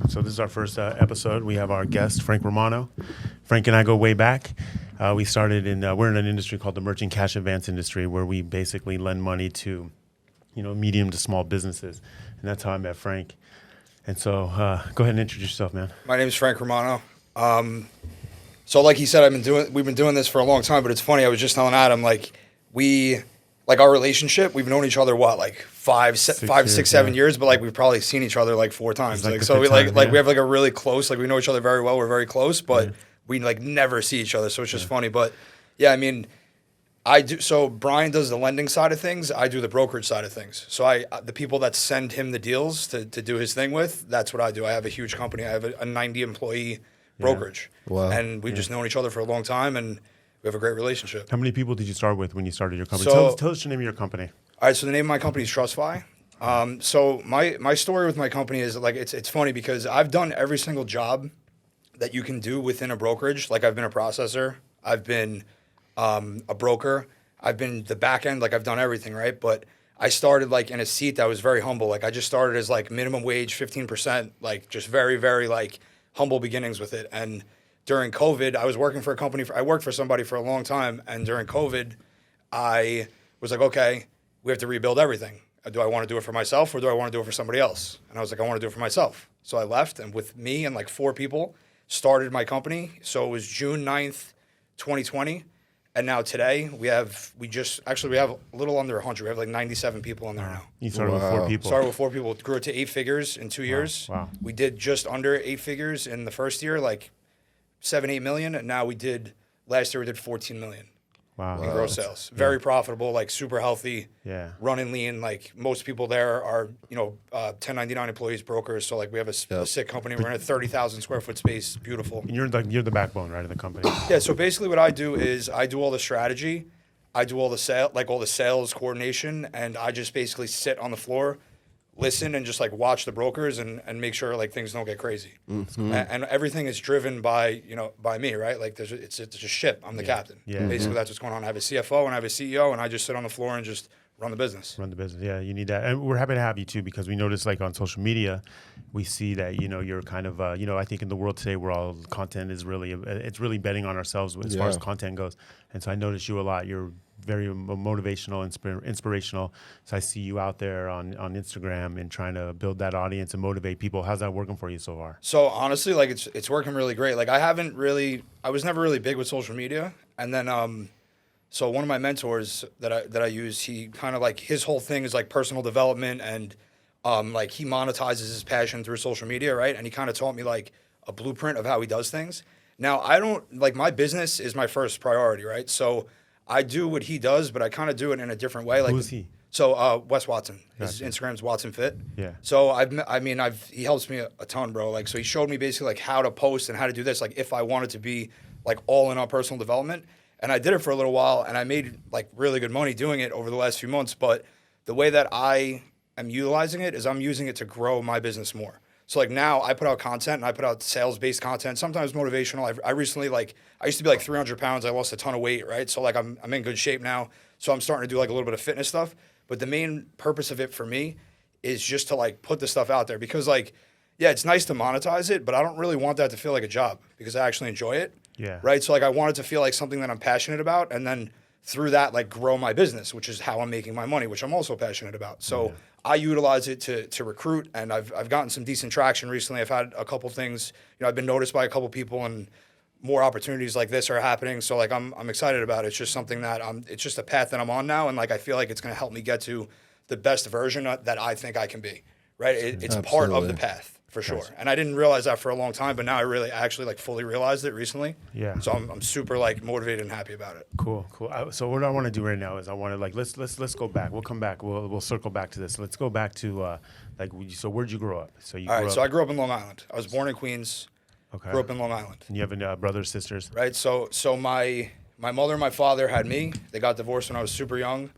So this is our first episode. We have our guest, Frank Romano. Frank and I go way back. We started we're in an industry called the merchant cash advance industry, where we basically lend money to, medium to small businesses. And that's how I met Frank. And so go ahead and introduce yourself, man. My name is Frank Romano. So like he said, we've been doing this for a long time, but it's funny. I was just telling Adam, our relationship, we've known each other, five, six, 7 years, but we've probably seen each other 4 times. We have a really close, we know each other very well. We're very close, but we never see each other. So it's just funny. But yeah, I mean, so Brian does the lending side of things. I do the brokerage side of things. So the people that send him the deals to do his thing with, that's what I do. I have a huge company. I have a 90 employee brokerage. Wow. And we've just known each other for a long time, and we have a great relationship. How many people did you start with when you started your company? Tell us the name of your company. All right, so the name of my company is TrustFi. So my story with my company is it's funny because I've done every single job that you can do within a brokerage. I've been a processor, I've been a broker, I've been the back end, I've done everything, right? But I started in a seat that was very humble. I just started as minimum wage, 15%, just very, very humble beginnings with it. And during COVID, I was working for a company. I worked for somebody for a long time, and during COVID, I was okay, we have to rebuild everything. Do I want to do it for myself, or do I want to do it for somebody else? And I was I want to do it for myself. So I left, and with me and 4 people, started my company. So it was June 9th, 2020, and now today we have a little under 100. We have 97 people in there now. You started with 4 people. Started with 4 people. Grew it to 8 figures in 2 years. Wow. We did just under 8 figures in the first year, 7-8 million, and now last year we did 14 million. Wow. In gross sales. Very profitable, super healthy. Yeah. Running lean. Most people there are 1099 employees, brokers. So we have a sick company. We're in a 30,000 square foot space. Beautiful. And you're the backbone, right, of the company. Yeah. So basically, what I do is I do all the strategy, I do all the all the sales coordination, and I just basically sit on the floor, listen, and just watch the brokers and make sure things don't get crazy. Mm-hmm. And everything is driven by me, right? It's a ship. I'm the captain. Yeah. Basically, that's what's going on. I have a CFO and I have a CEO, and I just sit on the floor and just run the business. Yeah, you need that. And we're happy to have you too, because we notice on social media, we see that you're kind of I think in the world today where all content is really betting on ourselves as far as content goes. And so I notice you a lot. You're very motivational, inspirational. So I see you out there on Instagram and trying to build that audience and motivate people. How's that working for you so far? So honestly, it's working really great. I was never really big with social media, and then so one of my mentors that I use, he kind of his whole thing is personal development, and he monetizes his passion through social media, right? And he kind of taught me a blueprint of how he does things. Now I don't my business is my first priority, right? So I do what he does, but I kind of do it in a different way. Who is he? So Wes Watson. His Gotcha. Instagram's Watson Fit. Yeah. So he helps me a ton, bro. So he showed me basically how to post and how to do this. If I wanted to be all in on personal development, and I did it for a little while, and I made really good money doing it over the last few months. But the way that I am utilizing it is I'm using it to grow my business more. So now I put out content, and I put out sales-based content, sometimes motivational. I recently I used to be 300 pounds. I lost a ton of weight, right? So I'm in good shape now. So I'm starting to do a little bit of fitness stuff. But the main purpose of it for me is just to put the stuff out there, because it's nice to monetize it, but I don't really want that to feel like a job, because I actually enjoy it. Yeah. Right. So I want it to feel like something that I'm passionate about, and then through that grow my business, which is how I'm making my money, which I'm also passionate about. So I utilize it to recruit, and I've gotten some decent traction recently. I've had a couple things, I've been noticed by a couple people, and more opportunities like this are happening. So I'm excited about it. It's just something that it's just a path that I'm on now, and I feel like it's going to help me get to the best version that I think I can be. Right. It's part of the path. For sure. And I didn't realize that for a long time, but now I actually fully realized it recently. Yeah. So I'm super motivated and happy about it. Cool. So what I want to do right now is I want to let's go back. We'll come back. We'll circle back to this. Let's go back to so where'd you grow up? So I grew up in Long Island. I was born in Queens. Okay. Grew up in Long Island. And you have any brothers, sisters? Right. So my mother and my father had me. They got divorced when I was super young.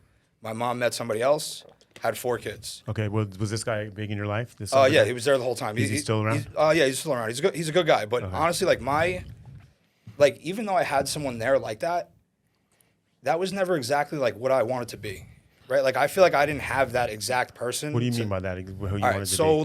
My mom met somebody else. Had 4 kids. Okay, well, was this guy big in your life? Yeah, he was there the whole time. Is he still around? Yeah, he's still around. He's a good guy. But honestly, even though I had someone there like that, that was never exactly what I wanted to be, right? I feel like I didn't have that exact person. What do you mean by that? Who you wanted to be? So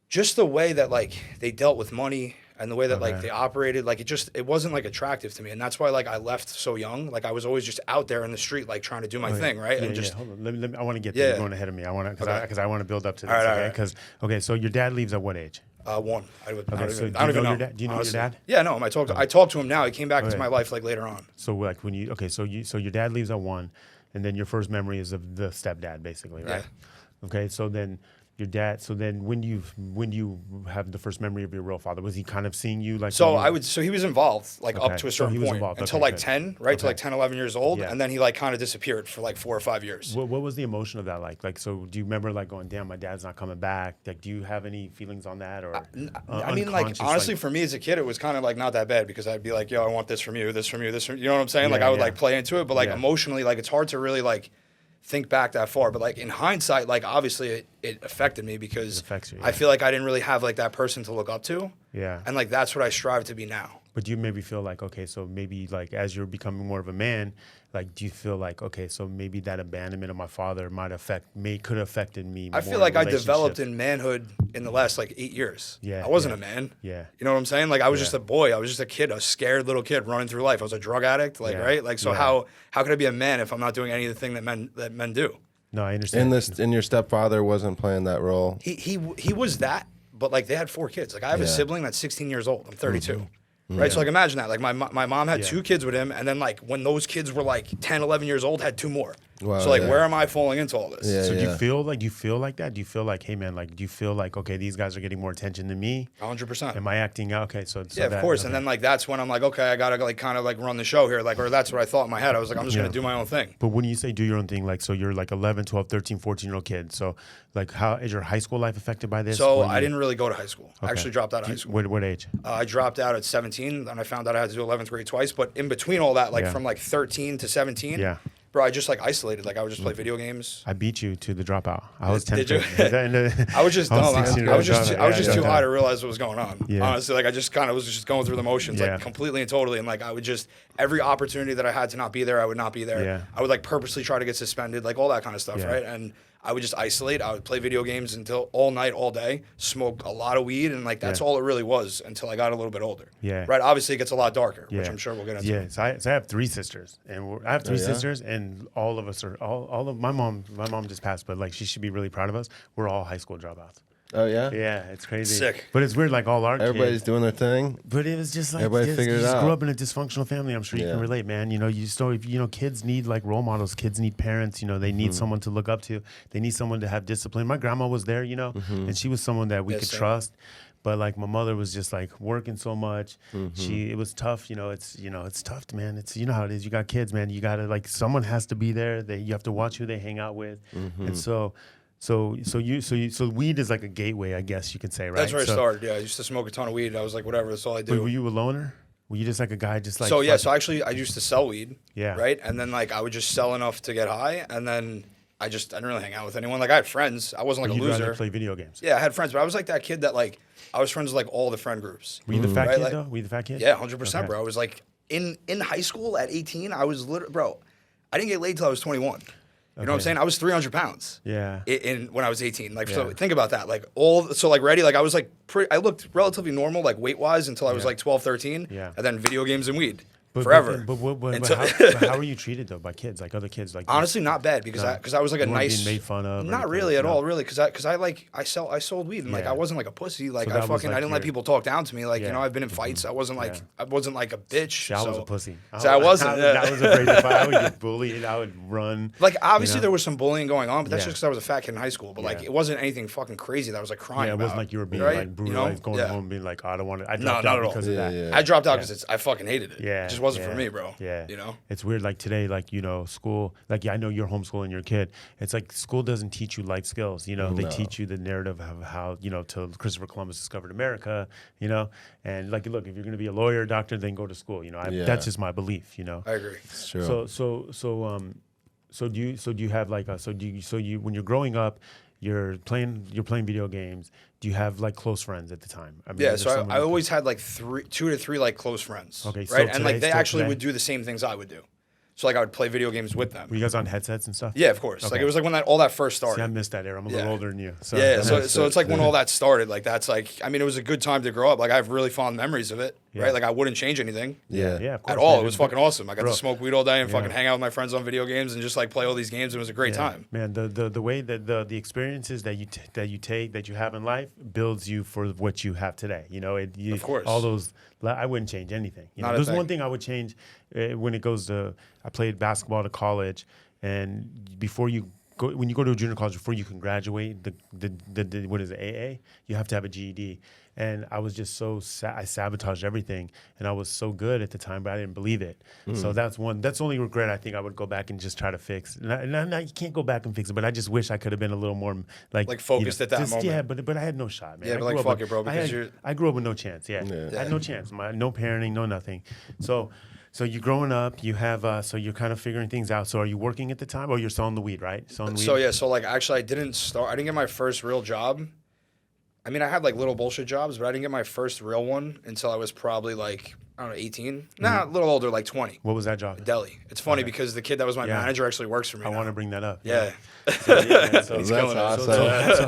just the way that like they dealt with money and the way that like Okay. they operated, like it wasn't like attractive to me, and that's why like I left so young. Like I was always just out there in the street, like trying to do my thing, right? Yeah, and just hold on. Let me, I want to get Yeah. there. You're going ahead of me. I want to because I want to build up to this. All right, all okay? right. Because so your dad leaves at what age? one. I don't so even, do I don't you even know know. your dad? Do you know your honestly. dad? Yeah, no. I talked to him now. He came back into Okay. my life like later on. So like when you so your dad leaves at 1, and then your first memory is of the stepdad, basically, right? Okay, so then your dad. So then when you have the first memory of your real father, was he kind of seeing you like? So when you- So he was involved like Okay. up to a So he certain was point involved. until Okay, like good. 10, right? To Okay. like 10, 11 years old, Yeah. and then he like kind of disappeared for like 4 or 5 years. What was the emotion of that like? Like, so do you remember like going, damn, my dad's not coming back? Like, do you have any feelings on that or? I mean, like unconscious, honestly, for me as a kid, it was kind of like not that bad because I'd be like, "Yo, I want this from you, this from you, this from you." You know what I'm saying? Like Yeah, I would yeah. like play into it, but like Yeah. emotionally, like it's hard to really like think back that far. But like in hindsight, like obviously it affected me because It affects you, I yeah. feel like I didn't really have like that person to look up to, Yeah. and like that's what I strive to be now. But do you maybe feel like, okay, so maybe like as you're becoming more of a man, like do you feel like, okay, so maybe that abandonment of my father could have affected me more I feel like in I developed relationships? in manhood in the last like 8 years. Yeah, I wasn't yeah. a man. Yeah. You know what I'm saying? Like I was Yeah. just a boy. I was just a kid, a scared little kid running through life. I was a drug addict, like Yeah. right? Like so Yeah. how could I be a man if I'm not doing any of the thing that men do? No, I understand. And your stepfather wasn't playing that role. He was that, but like they had 4 kids. Like I have a Yeah. sibling that's 16 years old. I'm 32. Right? So like imagine that. Like my mom had Yeah. 2 kids with him, and then like when those kids were like 10, 11 years old, had 2 more. Wow, So like yeah. where am I falling into all this? Yeah. So do you feel like that? Do you feel like, hey man, like do you feel like, okay, these guys are getting more attention than me? 100%. Am I acting out? Okay, so Yeah, of course. And then like that's when I'm like, okay, I gotta like kind of like run the show here, like, or that's what I thought in my head. I was like, I'm just Yeah. gonna do my own thing. But when you say do your own thing, like, so you're like 11, 12, 13, 14-year-old kid. So like how is your high school life affected by this? So When I you- didn't really go to high school. I Okay. actually dropped out of high school. What age? I dropped out at 17, and I found out I had to do 11th grade twice. But in between all that, like Yeah. from like 13 to 17, Yeah. bro, I just like isolated. Like I would just play video games. I beat you to the dropout. I was 10th Did you? grade. I was just dumb. I 16 was just years I was old. just too Yeah. high to realize what was going on. Yeah. Honestly, like I just kind of was just going through the motions, Yeah. like completely and totally. And like I would just every opportunity that I had to not be there, I would not be there. Yeah. I would like purposely try to get suspended, like all that kind of stuff, Yeah. right? And I would just isolate. I would play video games until all night, all day, smoke a lot of weed, and like that's Yeah. all it really was until I got a little bit older. Yeah. Right. Obviously, it gets a lot darker, which Yeah. I'm sure we'll get into. Yeah, so I have 3 sisters, and I have 3 yeah? sisters, and all of us are all of my mom just passed, but like she should be really proud of us. We're all high school dropouts. Oh yeah. Yeah, it's crazy. Sick. But it's weird, like all our Everybody's kids. doing their thing. But it was just like Everybody this, figured you it just grew out. up in a dysfunctional family. I'm sure you Yeah. can relate, man. You know, kids need like role models. Kids need parents. You know, they Mm-hmm. need someone to look up to. They need someone to have discipline. My grandma was there, you know, Mm-hmm. and she was someone that we Yeah, could same. trust. But like my mother was just like working so much. Mm-hmm. It was tough. It's tough, man. It's how it is. You got kids, man. You gotta like someone has to be there. You have to watch who they hang out with, Mm-hmm. and so weed is like a gateway, I guess you can say, right? That's where I So- started. Yeah, I used to smoke a ton of weed. I was like, whatever. That's all I But do. were you a loner? Were you just like a guy, just like So yeah, fuck- so actually I used to sell weed. Yeah. Right. And then like I would just sell enough to get high, and then I didn't really hang out with anyone. Like I had friends. I wasn't like you'd a rather loser. play video games? Yeah, I had friends, but I was like that kid that like I was friends with like all the friend groups. Were you the fat Right, kid like- though? Were you the fat kid? Yeah, 100%, Okay. bro. I was like in high school at 18. I was literally, bro. I didn't get laid till I was 21. You know what I'm Okay. saying? I was 300 pounds. Yeah. In when I was 18, like so, Yeah. think about that. Like ready. Like I was like I looked relatively normal, like weight wise, until I was Yeah. like 12, 13. Yeah. And then video games and weed But, forever. But Until- how were you treated though by kids, like other kids? Like Honestly, not bad because I was like a you weren't nice. being made fun of or Not anything? really at No. all, really, because I sold weed and like Yeah. I wasn't like a pussy. Like So I that was, fucking like, I didn't let your- people talk down to me. Like Yeah. you know I've been in fights. I wasn't like Yeah. a bitch. I was so- a pussy. So I wasn't. I was afraid to fight. I would get bullied. I would run. Like obviously know? there was some bullying going on, but that's Yeah. just because I was a fat kid in high school. But like Yeah. it wasn't anything fucking crazy that I was like crying Yeah, it about. wasn't like you were being right? like You brutalized, know? going Yeah. home and being like, oh, I don't want to. I No, dropped not out at all. because of that. Yeah, yeah. I dropped out Yeah. because I fucking hated it. Yeah, It just wasn't yeah, for me, bro. Yeah, You know? it's weird. Like today, like school. Like I know you're homeschooling your kid. It's like school doesn't teach you life skills. They No. teach you the narrative of how till Christopher Columbus discovered America. And like look, if you're going to be a lawyer, doctor, then go to school. Yeah. That's just my belief. I agree. It's true. So do you have like when you're growing up, you're playing video games. Do you have like close friends at the time? I mean, Yeah, is so there someone I you- always had like 2 to 3 like close friends. Okay, so right, and like today- they still actually today? would do the same things I would do. So like I would play video games with them. Were you guys on headsets and stuff? Yeah, of course. Okay. Like it was like when all that first started. See, I missed that era. I'm a little older than you. So. Yeah, so it's like when all that started. Like that's like, I mean, it was a good time to grow up. Like I have really fond memories of it, right? Like I wouldn't change anything. Yeah. Yeah, of course, At all. man. It was fucking awesome. I got Bro. to smoke weed all day and fucking hang out with my friends on video games and just like play all these games. It was a great time. Man, the way that the experiences that you have in life builds you for what you have today. You know, Of course. all those. I wouldn't change anything. You know, Not a there's thing. one thing I would change when it goes to. I played basketball to college, and when you go to a junior college, before you can graduate, the what is it, AA? You have to have a GED. And I was just I sabotaged everything, and I was so good at the time, but I didn't believe it. So that's the only regret I think I would go back and just try to fix. And you can't go back and fix it, but I just wish I could have been a little more like focused at that moment. Yeah, but I had no shot, man. Yeah, I but like grew up fuck with- it, bro, because I grew up with no chance. Yeah. I had no chance. No parenting, no nothing. So you're growing up, you have so you're kind of figuring things out. So are you working at the time, or you're selling the weed, right? Selling the weed. So yeah, so like actually I didn't get my first real job. I mean, I had like little bullshit jobs, but I didn't get my first real one until I was probably like, I don't know, 18? Nah, a little older, like 20. What was that job? Deli. It's funny because the kid that was my Yeah. manager actually works for me I now. want to bring that up. Yeah. So, That's killing it. awesome.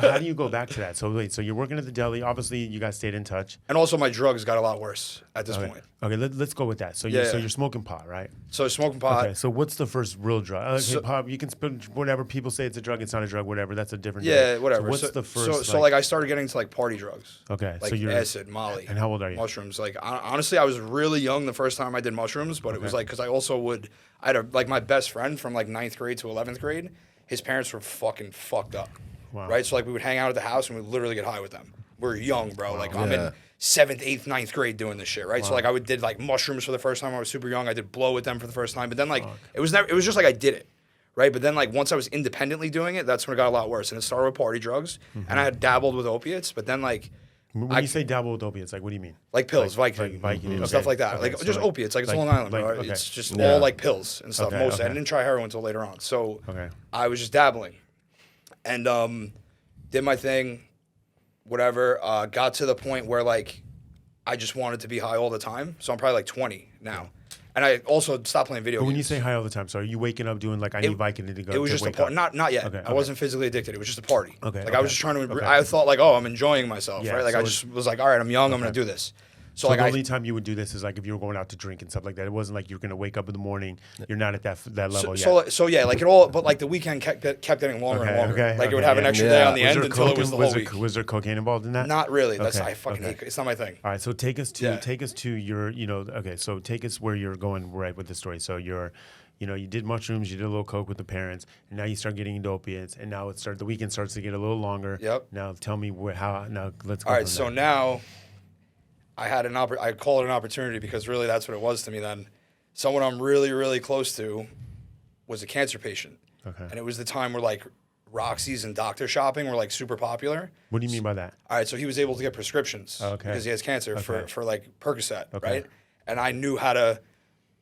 so how do you go back to that? So wait, so you're working at the deli. Obviously, you guys stayed in touch. And also my drugs got a lot worse at this point. Okay, let's go with that. So Yeah. you're smoking pot, right? So smoking pot. Okay, so what's the first real drug? Okay, So- pot, you can spend whatever people say it's a drug, it's not a drug, whatever. That's a different Yeah, thing. whatever. So what's So- the first? So like I started getting into like party drugs. Okay, Like so you're acid, Molly. And how old are you? Mushrooms. Like honestly, I was really young the first time I did mushrooms, but it was like because I had like my best friend from like 9th grade to 11th grade. His parents were fucking fucked up. Wow. Right. So like we would hang out at the house and we'd literally get high with them. We're young, bro. Like I'm Yeah. in 7th, 8th, 9th grade doing this shit. Right. So like I did like mushrooms for the first time. I was super young. I did blow with them for the first time. But then like it was just like I did it. Right. But then like once I was independently doing it, that's when it got a lot worse. And it started with party drugs. And I had dabbled with opiates. But then like When you say dabble with opiates, like what do you mean? like pills, Like Vicodin, Vicodin, stuff okay. like that. Okay, Like so just like- opiates. Like it's like- Long Island, like- bro. okay. It's just Yeah. all like pills and stuff. Okay, Mostly. I okay. didn't try heroin until later on. So Okay. I was just dabbling, and did my thing, whatever. Got to the point where like I just wanted to be high all the time. So I'm probably like 20 now, and I also stopped playing video But games. when you say high all the time, so are you waking up doing like I need Vicodin to go? It was to just a wake party. up? Not yet. Okay, I wasn't physically addicted. It was just a party. Okay, Like I was okay, just trying to. okay. I thought like, oh, I'm enjoying myself, Yeah, right? Like so I it's- just was like, all right, I'm young. I'm gonna do this. So So like the I. only time you would do this is like if you were going out to drink and stuff like that. It wasn't like you're gonna wake up in the morning. You're not at that level yet. So yeah, like it all, but like the weekend kept getting longer and longer. Like it would have an extra day on the Yeah. end until it was the whole week. Was there cocaine involved in that? Not really. That's Okay, I fucking okay. hate. It's not my thing. All right, so take us Yeah. to your, okay, so take us where you're going right with the story. So you did mushrooms, you did a little coke with the parents, and now you start getting into opiates, and now the weekend starts to get a little longer. Yep. Now tell me now let's go. All right, from so there. now I had I call it an opportunity because really that's what it was to me then. Someone I'm really, really close to was a cancer patient. Okay. And it was the time where like Roxy's and doctor shopping were like super popular. What do you mean by that? All right, so he was able to get prescriptions Okay. because he has cancer Okay. for like Percocet, Okay. right? And I knew how to,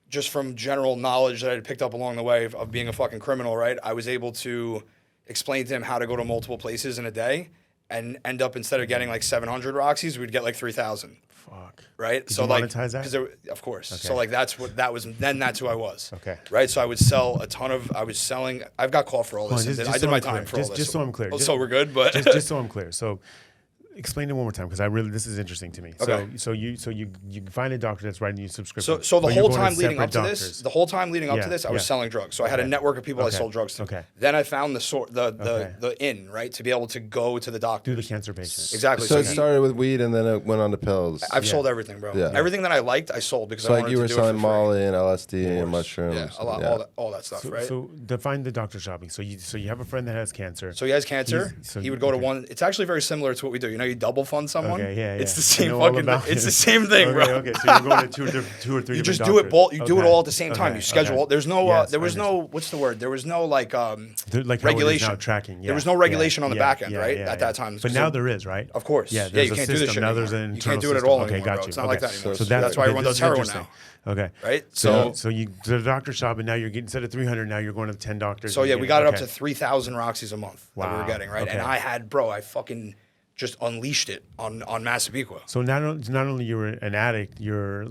just from general knowledge that I had picked up along the way of being a fucking criminal, right? I was able to explain to him how to go to multiple places in a day and end up, instead of getting like 700 Roxys, we'd get like 3,000. Fuck. Right. Did so you like, monetize that? 'cause there, of course. Okay. So like that's who I was. Okay. Right. So I would sell I've got caught for all this. Hold on, I did my I'm clear. time for all this. Just so I'm clear. So we're good, but just so I'm clear. So explain it one more time because this is interesting to me. Okay. So you find a doctor that's writing you a subscription. So the But you're whole going time leading up to separate this, doctors. the whole time leading up Yeah, to this, I was yeah. selling drugs. So I had a Okay. network of people I Okay. sold drugs to. Okay. Then I found Okay. the inn, right, to be able to go to the doctor. Do the cancer patients. Exactly. So it he- started with weed and then it went on to pills. I've sold everything, bro. Yeah. Everything that I liked, I sold because So I like wanted you to were do selling it for free. Molly and LSD and mushrooms. Yeah, a lot, Yeah. all that stuff, right? So define the doctor shopping. So you have a friend that has cancer. So he has cancer. So He would go to okay. one. It's actually very similar to what we do. You know, you double fund someone. Okay, yeah, It's yeah. the I same know all fucking. about It's it. the same thing, bro. Okay, so you're going to two or three. You different just do it. doctors. You do it Okay. all at the same time. Okay, You schedule. okay. There's no. Yes, There I was no. What's the word? There was no like. Like how it is regulation. now, tracking. There was no regulation on the back end, right? At that time. But now there is, right? Of course. Yeah, Yeah, there's you a can't do this system. shit Now anymore. there's an You internal can't do it at system. all Okay, anymore, got bro. you. It's not okay. like that anymore. So That's why everyone this does is heroin interesting. now. Okay. Right? So you to the doctor shop, and now you're getting, instead of 300, now you're going to 10 doctors. So and yeah, you're we getting- got it up okay. to 3,000 Roxys a month that we were Wow. getting, right? And Okay. I had, bro, I fucking just unleashed it on Massapequa. So not only you're an addict, you're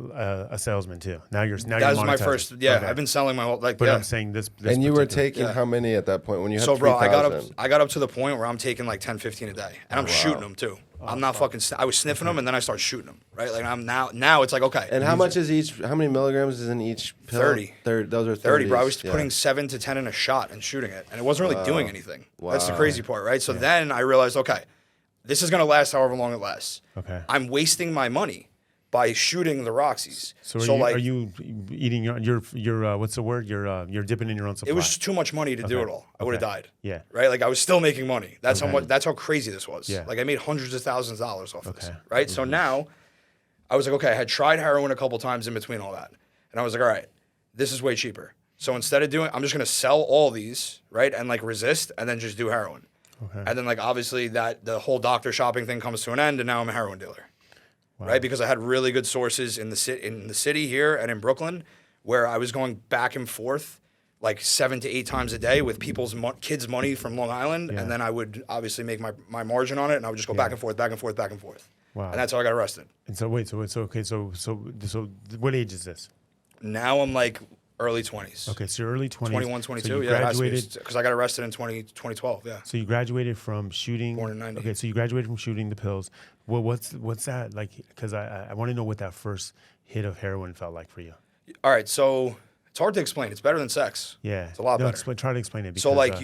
a salesman too. Now you're That was my first. Yeah, Okay. I've been selling my whole like. But yeah. I'm saying this And you were particular- taking how many at that point when you had So, bro, 3,000? I got up to the point where I'm taking like 10, 15 a day, and I'm shooting them too. I'm not fucking. I was sniffing them, and then I start shooting them. Right, like I'm now it's like okay. And how much is each? How many milligrams is in each pill? 30. Those are 30, bro. I 30s, was yeah. putting 7 to 10 in a shot and shooting it, and it wasn't really doing anything. That's the Wow. crazy part, right? So then I realized, okay, this is gonna last however long it lasts. Okay. I'm wasting my money by shooting the Roxys. So, are you eating your what's the word? You're dipping in your own supply. It was too much money to do it all. I would have died. Yeah. Right? Like I was still making money. That's how crazy this was. Yeah. Like I made hundreds of thousands of dollars off this. Okay. Right? So now I was like, okay, I had tried heroin a couple times in between all that. And I was like, all right, this is way cheaper. So instead of I'm just gonna sell all these, right? And like resist and then just do heroin. Okay. And then like obviously that the whole doctor shopping thing comes to an end and now I'm a heroin dealer. Right? Because I had really good sources in the city here and in Brooklyn where I was going back and forth like 7 to 8 times a day with people's kids' money from Long Island, and then I would obviously make my margin on it, and I would just go back and forth, back and forth, back and forth. Wow. And that's how I got arrested. And so wait, so what age is this? Now I'm like early 20s. Okay, so you're early 20s. 21, 22, So you yeah. graduated. Because I got arrested in 2012, yeah. So you graduated from shooting. Born in 90. Okay, so you graduated from shooting the pills. Well, what's that like? Because I want to know what that first hit of heroin felt like for you. All right, so it's hard to explain. It's better than sex. Yeah, It's a lot better. Try to explain it. Because, So like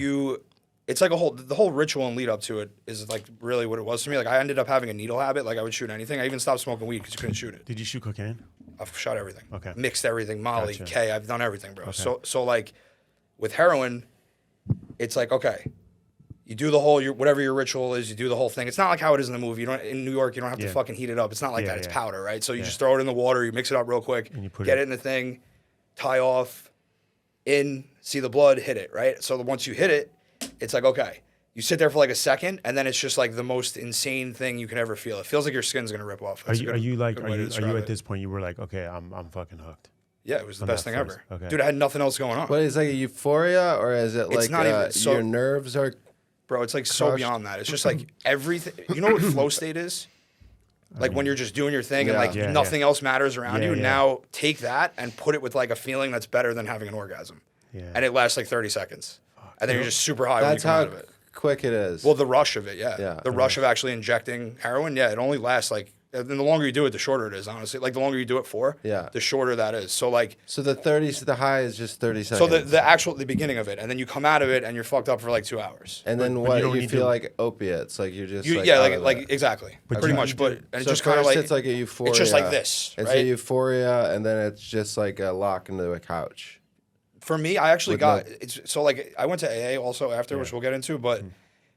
it's like the whole ritual and lead up to it is like really what it was to me. Like I ended up having a needle habit. Like I would shoot anything. I even stopped smoking weed because you couldn't shoot it. Did you shoot cocaine? I've shot everything. Okay. Mixed everything. Molly, Gotcha. K. I've done everything, bro. Okay. So like with heroin, it's like okay, you do the whole whatever your ritual is. You do the whole thing. It's not like how it is in the movie. You don't in New York. You don't have to Yeah. fucking heat it up. It's not like Yeah, that. It's yeah. powder, right? So you Yeah. just throw it in the water. You mix it up real quick. And you put get it- it in the thing, tie off, in, see the blood, hit it, right? So once you hit it, it's like okay. You sit there for like a second, and then it's just like the most insane thing you can ever feel. It feels like your skin's gonna rip off. That's a Are you good way to at describe it. this point? You were like, okay, I'm fucking hooked. Yeah, it was the on best that thing first? ever. Okay. Dude, I had nothing else going on. What is like a euphoria, or is it like not even- so- your nerves are? Bro, it's like so Crushed. beyond that. It's just like everything. You know what flow state is? Like when you're just doing your thing and Yeah. like Yeah, nothing else matters around Yeah, you. yeah. Now take that and put it with like a feeling that's better than having an orgasm. Yeah. And it lasts like 30 seconds. And then you're just super high when you That's come how out of it. quick it is. Well, the rush of it, yeah. Yeah. The rush of actually injecting heroin, yeah, it only lasts like, and the longer you do it, the shorter it is, honestly. Like the longer you do it for, Yeah. the shorter that is. So like, so the 30s, the high is just 30 seconds. so the beginning of it, and then you come out of it and you're fucked up for like 2 hours. and then but what you don't you need feel to- like opiates, like you're just Yeah, out of like it. exactly, But pretty you- much. But and So just kind of first like it's like a euphoria. It's just like this, It's right? a euphoria, and then it's just like a lock into a couch. For me, I actually With got no- it's so like I went to AA also after, which we'll get into, but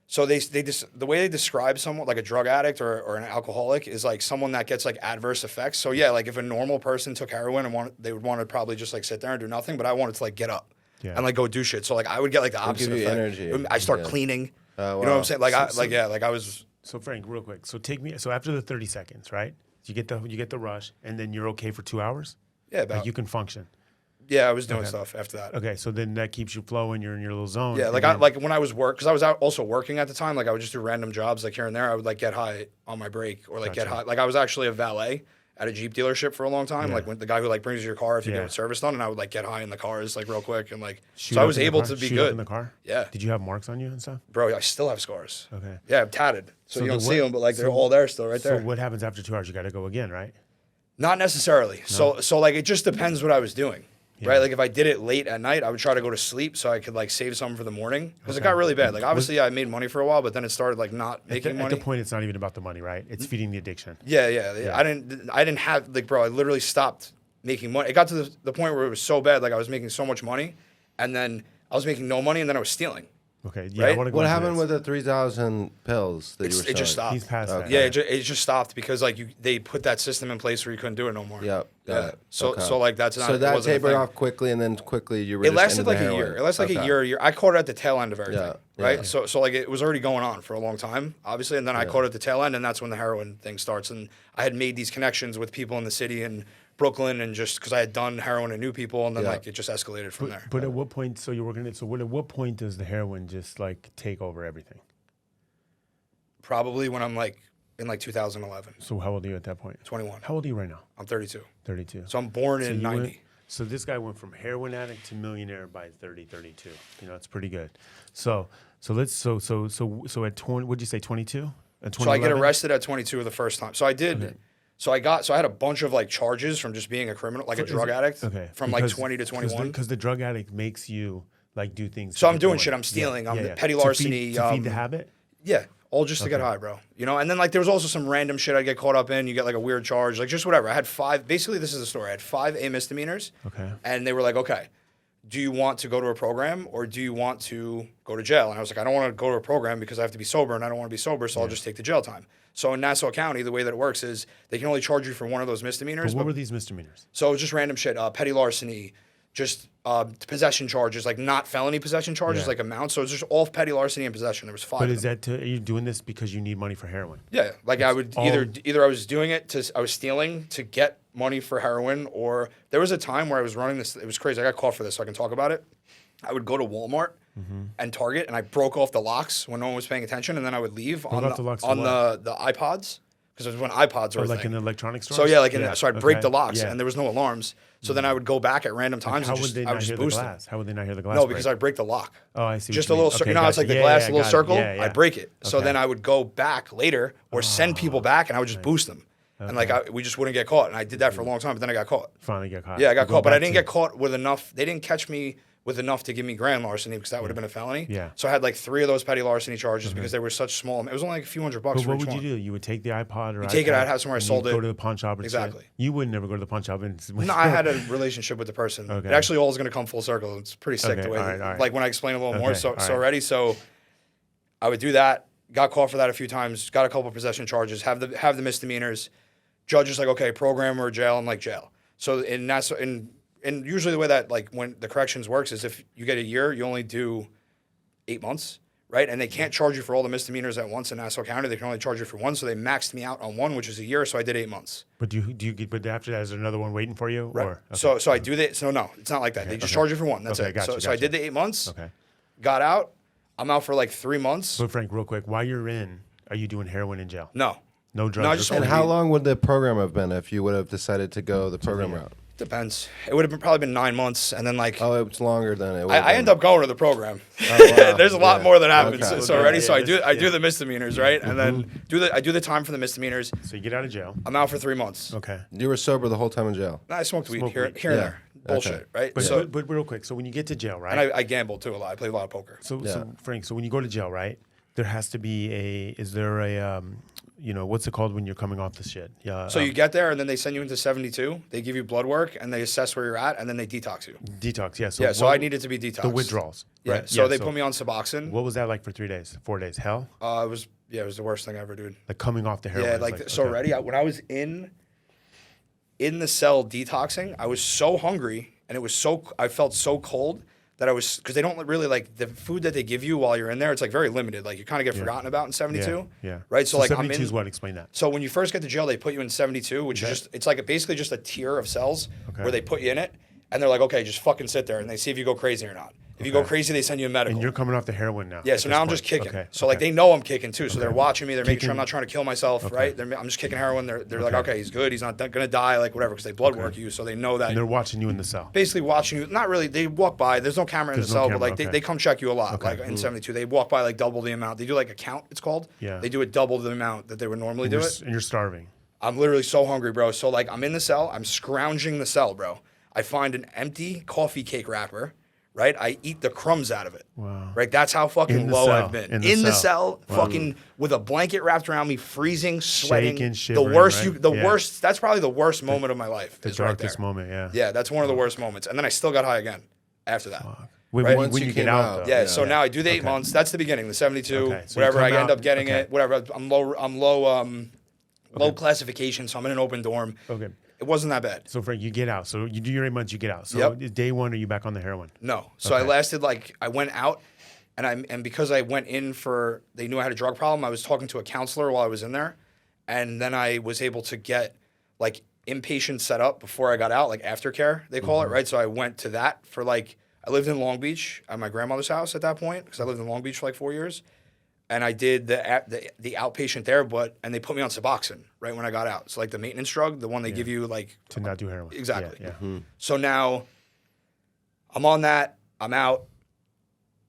so they just the way they describe someone like a drug addict or an alcoholic is like someone that gets like adverse effects. So yeah, like if a normal person took heroin and they would want to probably just like sit there and do nothing, but I wanted to like get up Yeah. and like go do shit. So like I would get like the opposite give you effect. energy. I start Yeah. cleaning. Oh, You know what wow. I'm saying? Like I was So Frank, real quick. So so after the 30 seconds, right? You get the rush, and then you're okay for 2 hours. yeah, Like about, you can function. yeah, I was doing stuff after that. Okay, so then that keeps you flowing. You're in your little zone. Yeah, and like then- like when I was because I was out also working at the time. Like I would just do random jobs like here and there. I would like get high on my break or like get Gotcha. high. Like I was actually a valet at a Jeep dealership for a long time. Yeah. Like when the guy who like brings you your car if you Yeah. get a service done, and I would like get high in the cars like real quick and like Shoot so I up was in the able car? to be Shoot up good. in the car. Yeah, Did you have marks on you and stuff? bro, I still have scars. Okay. Yeah, I'm tatted, so, So you don't the see what- them, but like they're so- all there still, right there. So what happens after 2 hours? You got to go again, right? Not necessarily. So like it just depends what I was doing. Yeah. Right, like if I did it late at night, I would try to go to sleep so I could like save some for the morning because it Okay. got really bad. Like obviously I made money for a while, but then it started like not making At money. the point, it's not even about the money, right? It's feeding the addiction. Yeah. I didn't have like, bro. I literally stopped making money. It got to the point where it was so bad, like I was making so much money, and then I was making no money, and then I was stealing. Okay. Yeah. I Right? want to go What into happened this. with the 3,000 pills that you were It just selling? stopped. He's past that. Yeah, it just stopped because like they put that system in place where you couldn't do it no more. Yep. got Yeah. it. So Okay. so like that's not. So it that wasn't a tapered thing. off quickly, and then quickly you were. It just lasted into like the a heroin. year. It lasted like Okay. a year. I caught it at the tail end of everything. Yeah, Right. yeah. So like it was already going on for a long time, obviously, and then I caught it at the tail end, and that's when the heroin thing starts. And I had made these connections with people in the city and Brooklyn, and just because I had done heroin and knew people, and then Yeah. like it just escalated from there. But at what point? So you're working it. So at what point does the heroin just like take over everything? Probably when I'm like in like 2011. So how old are you at that point? 21. How old are you right now? I'm 32. 32. So I'm born in you 90. went- so this guy went from heroin addict to millionaire by 30, 32. You know, it's pretty good. So at 20, what'd you say, 22? At So I get 2011? arrested at 22 the first time. So I did. Okay. So I had a bunch of like charges from just being a criminal, like a drug addict. Okay. From like 20 to 21. Because the drug addict makes you like do things. So to I'm get doing money. shit. I'm stealing. Yeah, I'm yeah, yeah. petty To larceny. feed the habit. Yeah, all just to get high, bro. You know, and then like there was also some random shit I'd get caught up in. You get like a weird charge, like just whatever. I had 5. Basically, this is the story. I had 5 A misdemeanors. Okay. And they were like, okay, do you want to go to a program or do you want to go to jail? And I was like, I don't want to go to a program because I have to be sober and I don't want to be sober, so I'll just take the jail time. So in Nassau County, the way that it works is they can only charge you for one of those misdemeanors. But what were these misdemeanors? So it was just random shit, petty larceny, just possession charges, like not felony possession charges, Yeah. like amounts. So it's just all petty larceny and possession. There was 5 But of is them. that are you doing this because you need money for heroin? Yeah, like I would all- either I was doing it I was stealing to get money for heroin, or there was a time where I was running this. It was crazy. I got caught for this, so I can talk about it. I would go to Walmart and Target, and I broke off the locks when no one was paying attention, and then I would leave on off the locks for on what? the iPods because it was when iPods were Or a like thing. in the electronic store? So yeah, so I'd break okay. the locks, Yeah. and there was no alarms. So then I would go back at random times How and would just they I would not just hear the boost them. glass? How would they not hear the glass? No, break? because I'd break the lock. Oh, I see. Just what a you little, mean. you know, how it's like gotcha. the glass, Yeah, a little got it. circle. Yeah, yeah. I'd break it. So Okay. then I would go back later or send people back, and I would just boost them. And like we just wouldn't get caught. And I did that for a long time, but then I got caught. Finally get caught. Yeah, I got You go caught, but I back didn't to- get caught with enough. They didn't catch me with enough to give me grand larceny because that would have been a felony. Yeah. So I had like 3 of those petty larceny charges because they were such small. It was only like a few $100 But for what each would you one. do? You would take the iPod or take it iPad, out, have somewhere I and sold you'd it. Go to the pawn shop and Exactly. shit. You would never go to the pawn shop and. No, I had a relationship with the person. Okay. It actually all is going to come full circle. It's pretty sick Okay, the way, all right. like when I explain a little more. Okay, So all so right. already, so I would do that. Got caught for that a few times. Got a couple of possession charges. Have the misdemeanors. Judge is like, okay, program or jail. I'm like jail. So in Nassau, and usually the way that like when the corrections works is if you get a year, you only do 8 months, right? And they can't charge you for all the misdemeanors at once in Nassau County. They can only charge you for one. So they maxed me out on one, which is a year. So I did 8 months. But do you get? But after that, is there another one waiting for you? Right. Or, okay. So I do that. So no, it's not like that. They just charge you for one. That's Okay, it. gotcha, So I gotcha. did the 8 months. Okay. Got out. I'm out for like 3 months. But Frank, real quick, while you're in, are you doing heroin in jail? No. No drugs. No, I or just And cocaine? how long would the program have been if you would have decided to go the program route? Depends. It would have probably been 9 months, and then like Oh, it's longer than it would I end up going to the program. There's a lot Yeah. more that happens. Okay. So already, so I Yeah, do the misdemeanors, right, and then I do the time for the misdemeanors. So you get out of jail. I'm out for 3 months. Okay. You were sober the whole time in jail. I smoked weed Smoke here, weed. here and Yeah. there. Bullshit, Okay. right? But, So but real quick, so when you get to jail, right? and I gambled too a lot. I played a lot of poker. So, Yeah. so Frank, so when you go to jail, right? There has to be is there a what's it called when you're coming off the shit? Yeah. So you get there, and then they send you into 72. They give you blood work, and they assess where you're at, and then they detox you. detox, yeah. Yeah, so what- I needed to be detoxed. the withdrawals. Yeah, Right? so they put me on Suboxone. What was that like for 3 days, 4 days? Hell? It was the worst thing ever, dude. Like coming off the heroin. Yeah, is like so okay. already when I was in the cell detoxing, I was so hungry and I felt so cold that I was, because they don't really like the food that they give you while you're in there. It's like very limited. Like you kind of get forgotten about in 72. Yeah. Right. So like I'm 72 in. is what? Explain that. So when you first get to jail, they put you in 72, which is just, it's like basically just a tier of cells Okay. where they put you in it, and they're like, okay, just fucking sit there, and they see if you go crazy or not. If you go Okay. crazy, they send you a medical. And you're coming off the heroin now. Yeah, at so this now I'm point. just kicking. Okay. So like they know I'm kicking too. So they're watching me. They're making sure Kicking- I'm not trying to kill myself, right? I'm just kicking heroin. They're like, okay, he's good. He's not gonna die, like whatever, because they blood work you, so they know that. And they're watching you in the cell. Basically watching you. Not really. They walk by. There's no camera in There's the no cell, camera, but like okay. they come check you a lot. Okay. Like in 72, they walk by like double the amount. They do like a count. It's called. Yeah. They do it double the amount that they would normally do it. And you're starving. I'm literally so hungry, bro. So like I'm in the cell. I'm scrounging the cell, bro. I find an empty coffee cake wrapper. Right, I eat the crumbs out of it. Wow. Right, that's how fucking In the low cell. I've been. In the In the cell. cell, fucking with a blanket wrapped around me, freezing, sweating. Shaking, the shivering, worst, right? the Yeah. worst. That's probably the worst moment of my life. The is right darkest there. moment, yeah. Yeah, that's one of the worst moments. And then I still got high again after that. When, Right. when Once you you get came out, out. though. Yeah, so Yeah. now I do the 8 Okay. months. That's the beginning, the 72. Okay, so you Whatever, come I end out, up getting okay. it. Whatever, I'm low classification, so I'm in an open dorm. Okay. It wasn't that bad. So Frank, you get out. So you do your 8 months, you get out. So Yep. day one, are you back on the heroin? No. So I Okay. lasted I went out, and because I went in they knew I had a drug problem. I was talking to a counselor while I was in there, and then I was able to get like inpatient set up before I got out, like aftercare they call it, right? So I went to that for I lived in Long Beach at my grandmother's house at that point because I lived in Long Beach for like 4 years. and I did the outpatient there, and they put me on Suboxone right when I got out. So like the maintenance drug, the one they give you like to not do heroin. Exactly. Yeah. Mm-hmm. So now I'm on that. I'm out,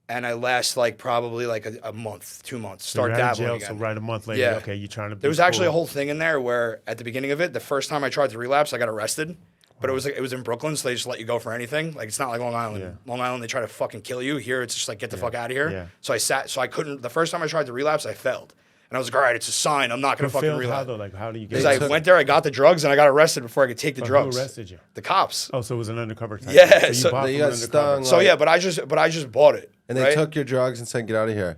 and I last like probably like a month, 2 months. So Start you're out of dabbling jail, again. so right a month later, Yeah. okay, you're trying to. There was actually a whole thing in there where at the beginning of it, the first time I tried to relapse, I got arrested. But it was in Brooklyn, so they just let you go for anything. Like it's not like Long Island. Yeah. Long Island, they try to fucking kill you. Here, it's just like get the fuck out of here. Yeah. So I couldn't. The first time I tried to relapse, I failed, and I was like, all right, it's a sign. I'm not gonna fucking How relapse. though? Like how do you get? Because I went there, I got the drugs, and I got arrested before I could take the drugs. Who arrested you? The cops. Oh, so it was an undercover type. Yeah, So so you bought they from got an undercover. stung. So Like- yeah, but I just bought it. And they right? took your drugs and said, "Get out of here."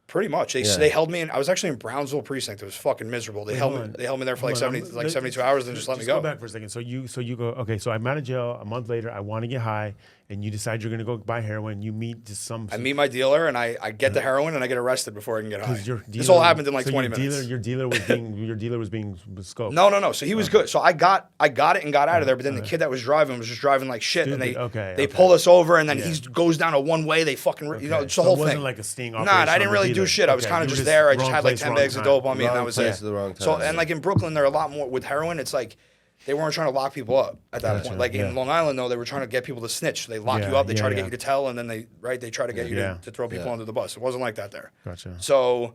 Pretty much. They held me in. I was actually in Brownsville precinct. It was fucking miserable. They held me there for like 72 hours and just let me go. Go back for a second. So you go. Okay, so I'm out of jail. A month later, I want to get high, and you decide you're gonna go buy heroin. You meet just some. I meet my dealer and I get the heroin and I get arrested before I can get high. Your This all happened in like so 20 your minutes. Your dealer was being scoped. No. So he was good. So I got it and got out of there. But then the kid that was driving was just driving like shit. And they pull us over and then he goes down a one way. They fucking it's the So whole it wasn't thing. like a sting Nah, operation I didn't on the really do dealer. shit. I was Okay, kind of you were just there. I just wrong had like place, 10 wrong bags of time. dope on me and Wrong that was place it. at the wrong time. So and like in Brooklyn, they're a lot more with heroin. It's like they weren't trying to lock people up at that point. Like in Long Island, though, they were trying to get people to snitch. So they lock you up. They try to get you to tell, and then they try to get you to throw people under the bus. It wasn't like that there. Gotcha. So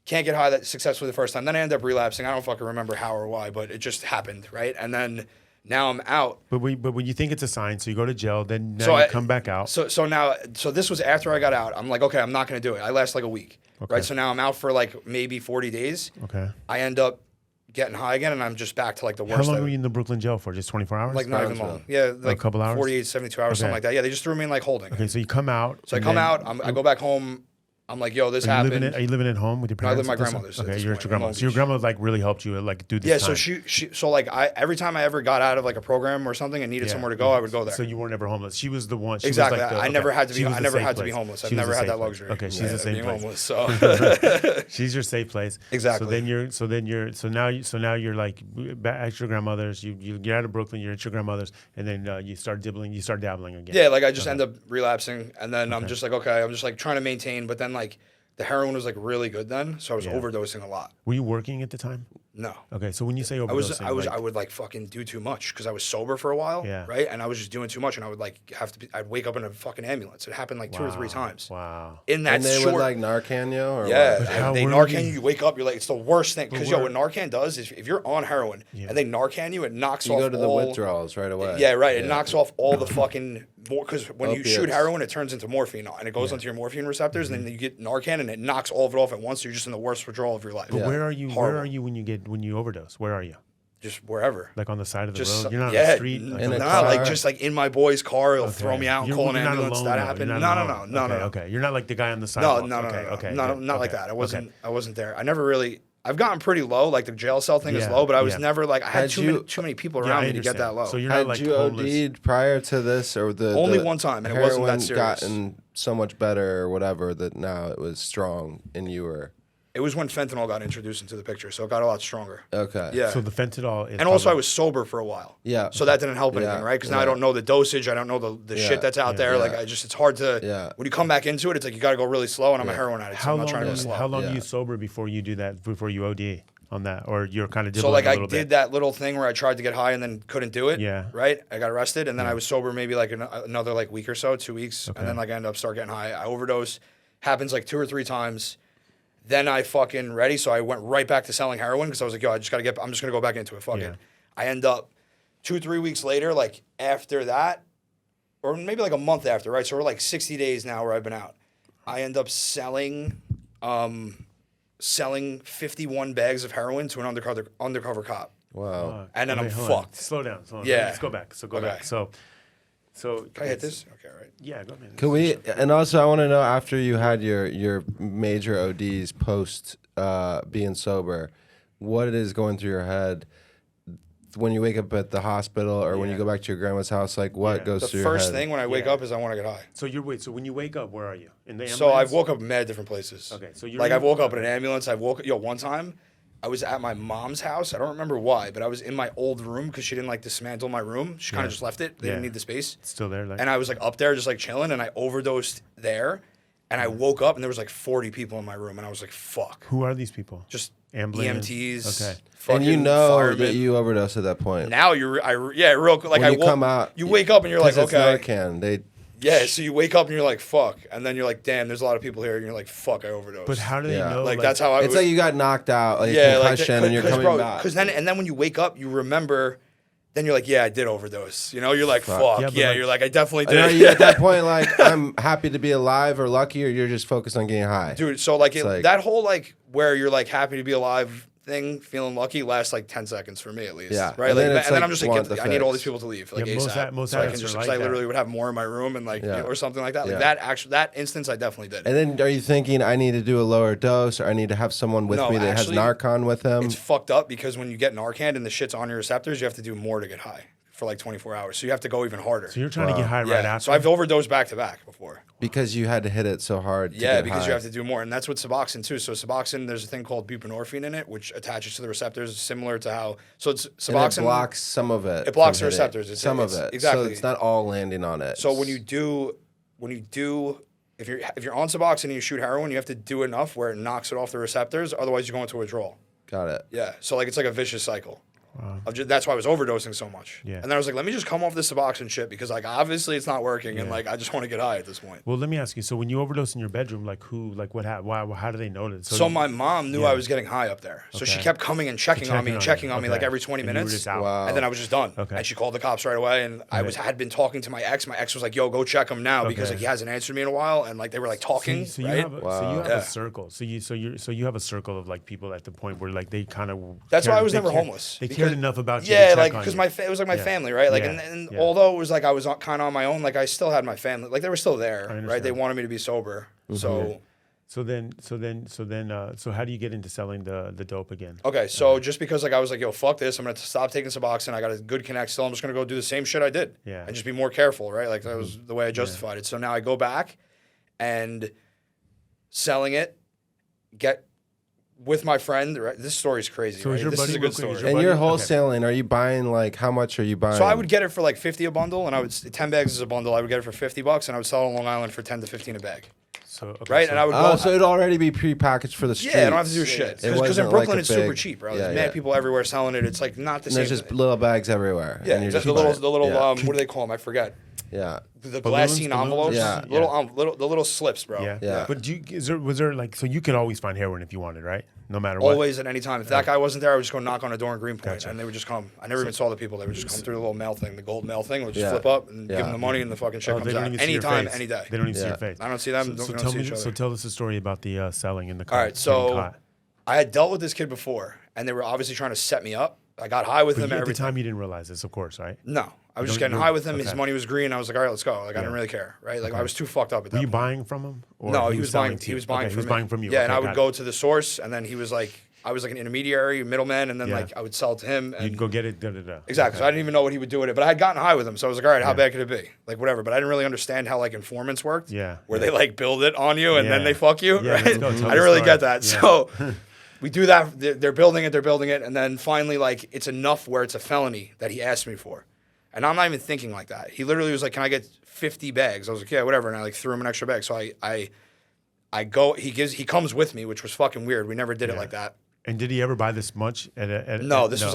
can't get high that successfully the first time. Then I ended up relapsing. I don't fucking remember how or why, but it just happened, right? And then now I'm out. But when you think it's a sign, so you go to jail, then now So you I- come back out. So this was after I got out. I'm like, okay, I'm not going to do it. I last like a week, right? So now I'm out for like maybe 40 days. Okay. I end up getting high again, and I'm just back to like the worst. How long were you in the Brooklyn jail for? Just 24 hours? Like not even long. Yeah, like a couple hours? 48, 72 hours, something like that. Yeah, they just threw me in like holding. Okay, so you come out. So I come out. I go back home. I'm like, yo, this Are you happened. living at home with your No, I parents? live with my at this grandmother's time? at Okay, this you're point, at your in Long grandmother's. So your Beach. grandmother like really helped you like do this Yeah, time. so like every time I ever got out of like a program or something and needed somewhere to go, I would go there. So you weren't ever homeless. She was the one. She Exactly. Was like the, I never had to She be. was I the never safe had to be place. homeless. I've She was never the had safe that place. luxury. Okay, she's the same being place. homeless. So She's your safe place. Exactly. So now you're like back at your grandmother's. You get out of Brooklyn. You're at your grandmother's, and then you start dabbling again. yeah, like I just end up relapsing, and then I'm just like, okay, I'm just like trying to maintain, but then like the heroin was like really good then, so I was overdosing a lot. Were you working at the time? No. Okay, so when you say overdosing, I would like fucking do too much because I was sober for a while, right? And I was just doing too much, and I would like I'd wake up in a fucking ambulance. It happened like 2 or 3 times. Wow. In that And they short, would like Narcan you, or yeah, what? how they were Narcan you. You wake up, you're like, it's the worst thing because what Narcan does is if you're on heroin and they Narcan you, it knocks You off go to the all, withdrawals right away. Yeah, right. It knocks off all the fucking more because when you shoot Opiates. heroin, it turns into morphine and it goes onto your morphine receptors, and then you get Narcan and it knocks all of it off at once. So you're just in the worst withdrawal of your life. But where are you? Horrible. Where are you when you overdose? Where are you? Just wherever. Like on the side of the Just road? You're not on the street? Nah, Like, in a like car? just like in my boy's car, he'll throw me out and call an you're not ambulance. alone, That though. happened. You're No, not alone. Okay. You're not like the guy on the No, sidewalk. no, Okay. not like Okay. that. I wasn't there. I never really. I've gotten pretty low. Like the jail cell thing is Yeah, low, but I was yeah. never like I had Had too many people around me to get that low. So you're not Had like you homeless. OD'd prior to this, or Only the one time, and it wasn't that heroin serious. gotten so much better or whatever that now it was strong and you were It was when fentanyl got introduced into the picture, so it got a lot stronger. okay. Yeah. So the fentanyl is And also, I probably- was sober for a while. Yeah. So that didn't help anything, Yeah, right? Because now yeah. I don't know the dosage. I don't know the Yeah, shit that's out there. yeah. Like, it's hard to. Yeah. When you come back into it, it's like you got to go really slow, and I'm a heroin addict, so How I'm long, not trying to go slow. how long are Yeah. you sober before you do that, before you OD on that? Or you're kind of So dibbling like a I little did bit? that little thing where I tried to get high and then couldn't do it. Yeah. Right. I got arrested and then I was sober maybe like another like week or so, 2 weeks, Okay. and then like I ended up start getting high. I overdose. Happens like 2 or 3 times. Then I fucking ready, so I went right back to selling heroin because I was like, yo, I'm just gonna go back into it. Fuck Yeah. it. I end up 2 or 3 weeks later, like after that, or maybe like a month after, right? So we're like 60 days now where I've been out. I end up selling 51 bags of heroin to an undercover cop. Wow. And then I'm hold on. fucked. Slow down. Yeah. Let's go back. Okay. Back. So Can I hit this? Okay, right. Yeah, go ahead. Can we? And also, I want to know after you had your major ODs post being sober, what it is going through your head when you wake up at the hospital or when you go back to your grandma's house. Like what Yeah. goes The through your head? first thing when I wake up is I want to get high. So so when you wake up, where are you? In the ambulance? So I've woke up mad different places. Okay, so you're like in- I've woke up in an ambulance. One time I was at my mom's house. I don't remember why, but I was in my old room because she didn't like dismantle my room. She kind of just left it. They didn't need the space. It's still there. Like, And I was like up there just like chilling, and I overdosed there. And I woke up and there was like 40 people in my room, and I was like, "Fuck." Who are these people? Just Ambulance? EMTs. Okay. And you fucking know firemen. that you overdosed at that point. Now real like When I you woke, come out, you wake up and you're like, 'cause it's okay, Narcan. yeah. So you wake up and you're like, fuck, and then you're like, damn, there's a lot of people here, and you're like, fuck, I overdosed. But how do they know? Like that's how I. It's like you got knocked out, like a concussion, and you're coming back. Because then when you wake up, you remember. Then you're like, yeah, I did overdose. You know, you're like, fuck, yeah. You're like, I definitely did. And are you at that point like, I'm happy to be alive or lucky, or you're just focused on getting high? Dude, so like, that whole like where you're like happy to be alive thing, feeling lucky, lasts like 10 seconds for me at least. Yeah. Right. And Like, then I'm just like, I need all these people to leave. Like ASAP. most so I can addicts just are because like I literally that. would have more in my room and like or something like that. Like that instance, I definitely did. And then are you thinking I need to do a lower dose, or I need to have someone with me that has Narcan with them? It's fucked up because when you get Narcan and the shit's on your receptors, you have to do more to get high for like 24 hours. So you have to go even harder. So you're trying to get high right after. So I've overdosed back to back before. Because you had to hit it so hard. Yeah, because you have to do more. And that's what Suboxone too. So Suboxone, there's a thing called buprenorphine in it, which attaches to the receptors similar to how. So it's Suboxone. And it blocks some of it. It blocks the receptors. Some of it. Exactly. So it's not all landing on it. So when you do, if you're on Suboxone and you shoot heroin, you have to do enough where it knocks it off the receptors. Otherwise, you go into withdrawal. Got it. Yeah. So like it's like a vicious cycle. That's why I was overdosing so much. Yeah. And then I was like, let me just come off this Suboxone shit because like obviously it's not working and like I just want to get high at this point. Well, let me ask you. So when you overdose in your bedroom, like what happened? Why? How do they notice? So my mom knew I was getting high up there. So she kept coming and checking on me like every 20 minutes. Wow. And then I was just done. Okay. And she called the cops right away. And I had been talking to my ex. My ex was like, yo, go check him now because like he hasn't answered me in a while. And like they were like talking. So you right? have a circle. So you have a circle of like people at the point where like they kind of. That's why I was never homeless. They cared enough about you. Yeah, like because it was like my family, right? Like, and although it was like I was kind of on my own, like I still had my family. Like they were still there, right? They wanted me to be sober, so. So how do you get into selling the dope again? Okay, so just because like I was like, yo, fuck this, I'm gonna stop taking Suboxone. I got a good connect still. I'm just gonna go do the same shit I did, and just be more careful, right? Like that was the way I justified it. So now I go back, and selling it, get. With my friend, right? This story's crazy. So right? This is a good story. And you're wholesaling. Are you buying like how much are you buying? So I would get it for like 50 a bundle, and 10 bags is a bundle. I would get it for $50, and I would sell it on Long Island for 10 to 15 a bag. So right, and I would go. So it'd already be prepackaged for the streets. Yeah, I don't have to do shit because in Brooklyn it's super cheap, bro. There's mad people everywhere selling it. It's like not the same. There's just little bags everywhere. Yeah, the little what do they call them? I forget. Yeah. The glassine envelopes, little slips, bro. Yeah. But was there like so you could always find heroin if you wanted, right? No matter what. Always at any time. If that guy wasn't there, I would just go knock on a door in Greenpoint, and they would just come. I never even saw the people. They would just come through the little mail thing, the gold mail thing. Would just flip up and give them the money, and the fucking shit comes out. Anytime, any day. They don't even see your face. I don't see them. So don't see each other. So tell us the story about the selling in the car. All right, so I had dealt with this kid before, and they were obviously trying to set me up. I got high with him. At the time, you didn't realize this, of course, right? No, I was just getting high with him. His money was green. I was like, all right, let's go. Like I didn't really care, right? Like I was too fucked up at that. Were you buying from him? Or no, he was buying. He was buying from you. Yeah, and I would go to the source, and then he was like, I was like an intermediary, middleman, and then like I would sell it to him. And you'd go get it. Exactly. So I didn't even know what he would do with it, but I had gotten high with him, so I was like, all right, how bad could it be? Like whatever. But I didn't really understand how like informants worked. Yeah. Where they like build it on you and then they fuck you. Yeah, right? let's go. I didn't really get that. Yeah. So. We do that. They're building it, and then finally, like, it's enough where it's a felony that he asked me for, and I'm not even thinking like that. He literally was like, "Can I get 50 bags?" I was like, "Yeah, whatever," and I like threw him an extra bag. So I go. He comes with me, which was fucking weird. We never did it like that. And did he ever buy this much? No, this was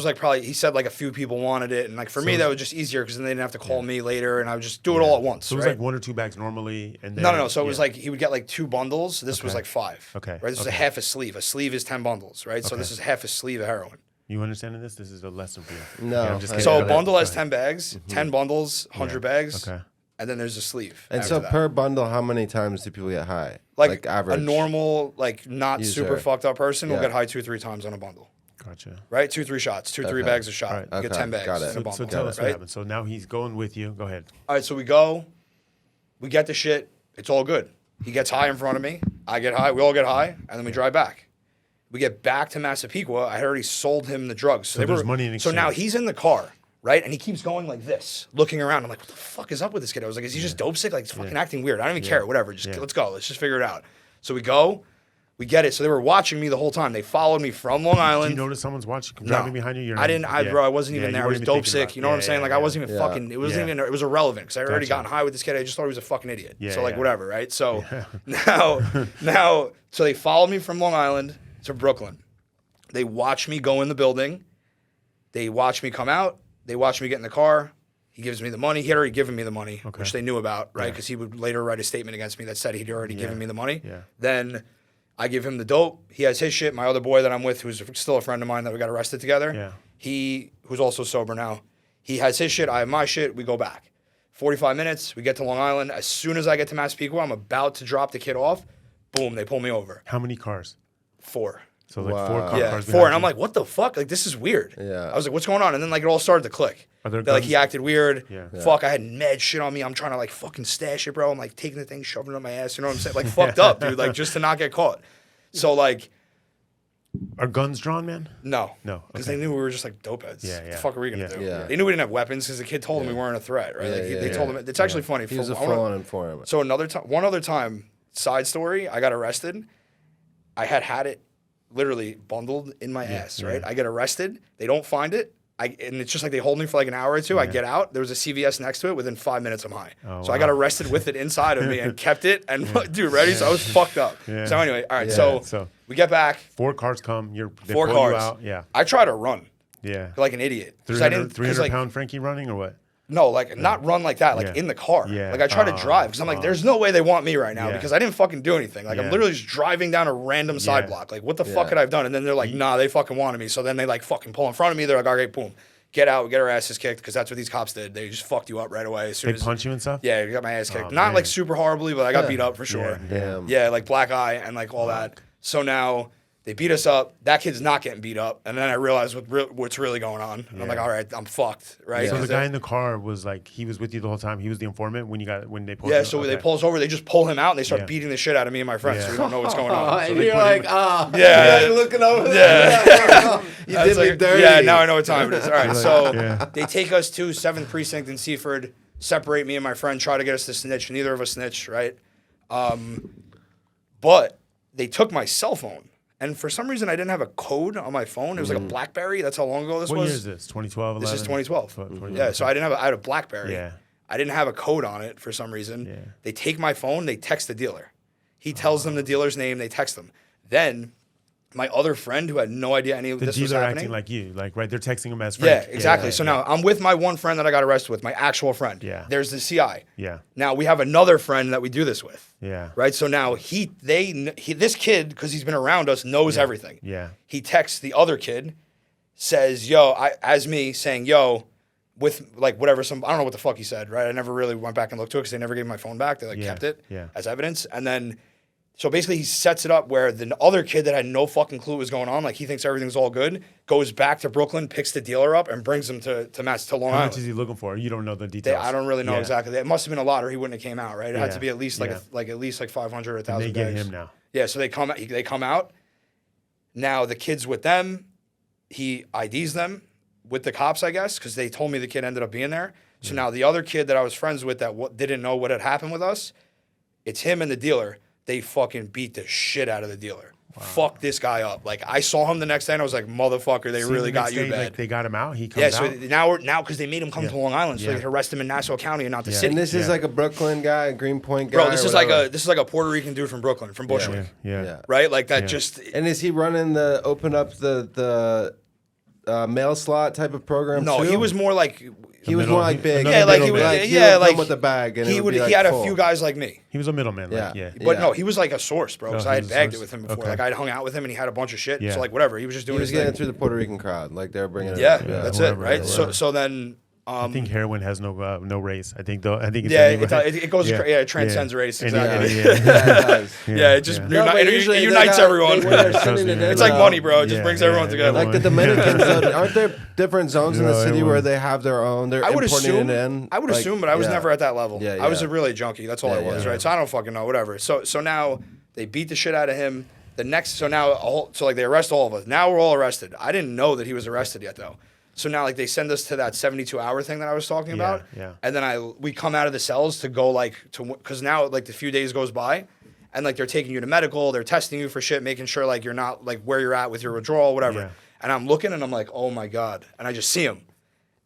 like probably he said like a few people wanted it, and like for me that was just easier because then they didn't have to call me later, and I would just do it all at once. So it was like 1 or 2 bags normally, and then, no. So it was like he would get like 2 bundles. This was like 5. Okay. Right. This is a half a sleeve. A sleeve is 10 bundles. Right. So this is half a sleeve of heroin. You understanding this? This is a lesson for you. No. So a bundle has 10 bags. 10 bundles, 100 bags. Okay. And then there's a sleeve. And so per bundle, how many times do people get high? Like average? A normal, like not super fucked up person will get high 2-3 times on a bundle. Gotcha. Right? 2-3 shots. 2-3 bags a shot. You get 10 bags. Got it. In a bundle, so tell us what happened. So now he's going with you. Go ahead. All right. So we go. We get the shit. It's all good. He gets high in front of me. I get high. We all get high. And then we drive back. We get back to Massapequa. I had already sold him the drugs. So there's money in exchange. So now he's in the car. Right? And he keeps going like this, looking around. I'm like, what the fuck is up with this kid? I was like, is he just dope sick? Like, he's fucking acting weird. I don't even care. Whatever. Just let's go. Let's just figure it out. So we go. We get it. So they were watching me the whole time. They followed me from Long Island. Do you notice someone's watching, driving behind you? I didn't. Bro, I wasn't even there. I was dope sick. You know what I'm saying? Like I wasn't even fucking. It wasn't even. It was irrelevant because I already gotten high with this kid. I just thought he was a fucking idiot. So like whatever, right? So now, so they followed me from Long Island to Brooklyn. They watch me go in the building. They watch me come out. They watch me get in the car. He gives me the money. He had already given me the money, which they knew about, right? Because he would later write a statement against me that said he'd already given me the money. Then I give him the dope. He has his shit. My other boy that I'm with, who's still a friend of mine that we got arrested together, who's also sober now, he has his shit. I have my shit. We go back. 45 minutes. We get to Long Island. As soon as I get to Massapequa, I'm about to drop the kid off. Boom, they pull me over. How many cars? 4. So like 4 cars. Yeah, 4. And I'm like, what the fuck? Like, this is weird. I was like, what's going on? And then like it all started to click. Like he acted weird. Fuck, I had med shit on me. I'm trying to like fucking stash it, bro. I'm like taking the thing, shoving it up my ass. You know what I'm saying? Like fucked up, dude. Like just to not get caught. So like, are guns drawn, man? No, no, because they knew we were just like dope heads. What the fuck are we gonna do? They knew we didn't have weapons because the kid told them we weren't a threat, right? Like they told him. It's actually funny. He was a full-on informant. So one other time, side story, I got arrested. I had it literally bundled in my ass, right? I get arrested. They don't find it. And it's just like they hold me for like an hour or two. I get out. There was a CVS next to it. Within 5 minutes, I'm high. So I got arrested with it inside of me and kept it. And dude, ready? So I was fucked up. So anyway, all right. So we get back. 4 cars come. They 4 pull cars. You out. Yeah. I try to run. Yeah. Like an idiot. 300-pound Frankie running or what? No, like not run like that, like in the car. Like I try to drive because I'm like, there's no way they want me right now because I didn't fucking do anything. Like I'm literally just driving down a random side block. Like what the fuck could I have done? And then they're like, nah, they fucking wanted me. So then they like fucking pull in front of me. They're like, okay, boom, get out, we get our asses kicked because that's what these cops did. They just fucked you up right away. As soon as punch you and stuff? Yeah, you got my ass kicked. Not like super horribly, but I got beat up for sure. Yeah, like black eye and like all that. So now they beat us up. That kid's not getting beat up. And then I realized what's really going on. And I'm like, all right, I'm fucked, right? So the guy in the car was like, he was with you the whole time. He was the informant when they pulled him? So they pull us over. They just pull him out and they start beating the shit out of me and my friends. So we don't know what's going on. So and you're like, you're looking over there. You did me dirty. Yeah, now I know what time it is. All right, so they take us to 7th Precinct in Seaford, separate me and my friend, try to get us to snitch. Neither of us snitched, right? But they took my cell phone. And for some reason, I didn't have a code on my phone. It was like a BlackBerry. That's how long ago this was. What year is this? 2012, 11? This is 2012. Yeah, so I had a BlackBerry. Yeah. I didn't have a code on it for some reason. Yeah. They take my phone. They text the dealer. He tells them the dealer's name. They text them. Then my other friend who had no idea any of this was happening. The dealer acting like you. Like, right, they're texting him as Frank. Yeah, exactly. So now I'm with my one friend that I got arrested with, my actual friend. Yeah. There's the CI. Yeah. Now we have another friend that we do this with. Yeah. Right? So now this kid, because he's been around us, knows everything. Yeah. He texts the other kid, says, saying, yo, with like whatever, I don't know what the fuck he said, right? I never really went back and looked to it because they never gave me my phone back. They like kept it as evidence. And then so basically he sets it up where the other kid that had no fucking clue what was going on, like he thinks everything's all good, goes back to Brooklyn, picks the dealer up, and brings him to Long Island. How much is he looking for? You don't know the details. I don't really know exactly. It must have been a lot, or he wouldn't have came out, right? It had to be at least like 500 or 1,000. They get him now. Yeah, so they come out. Now the kid's with them. He IDs them with the cops, I guess, because they told me the kid ended up being there. So now the other kid that I was friends with that didn't know what had happened with us, it's him and the dealer. They fucking beat the shit out of the dealer. Wow. Fuck this guy up. Like I saw him the next day and I was like, motherfucker, they really got you bad. Like they got him out. He comes out. So now because they made him come to Long Island, so they could arrest him in Nassau County and not the city. And this is like a Brooklyn guy, a Greenpoint guy. Bro, this is like a Puerto Rican dude from Brooklyn, from Bushwick. Yeah. Right? Like that just. And is he running open up the mail slot type of program? No, too? He was more like. He was more like big. Yeah, like he was. Like with the bag. And he had a few guys like me. He was a middleman. But no, he was like a source, bro. Because I had bagged it with him before. Like I'd hung out with him and he had a bunch of shit. So like whatever, he was just doing. He was getting through the Puerto Rican crowd. Like they were bringing. Yeah, that's it, right? So then. I think heroin has no race. I think it's it goes it transcends race exactly. It just unites everyone. It's like money, bro. It just brings everyone together. Like the Dominicans, aren't there different zones in the city where they have their own? They're importing it in. I would assume, but I was never at that level. I was a really junkie. That's all I was, right? So I don't fucking know. Whatever. So now they beat the shit out of him. They arrest all of us. Now we're all arrested. I didn't know that he was arrested yet though. So now, like, they send us to that 72-hour thing that I was talking about. Yeah. And then we come out of the cells to go, because now, like, the few days goes by, and like they're taking you to medical, they're testing you for shit, making sure like you're not like where you're at with your withdrawal, whatever. Yeah. And I'm looking and I'm like, oh my God. And I just see him.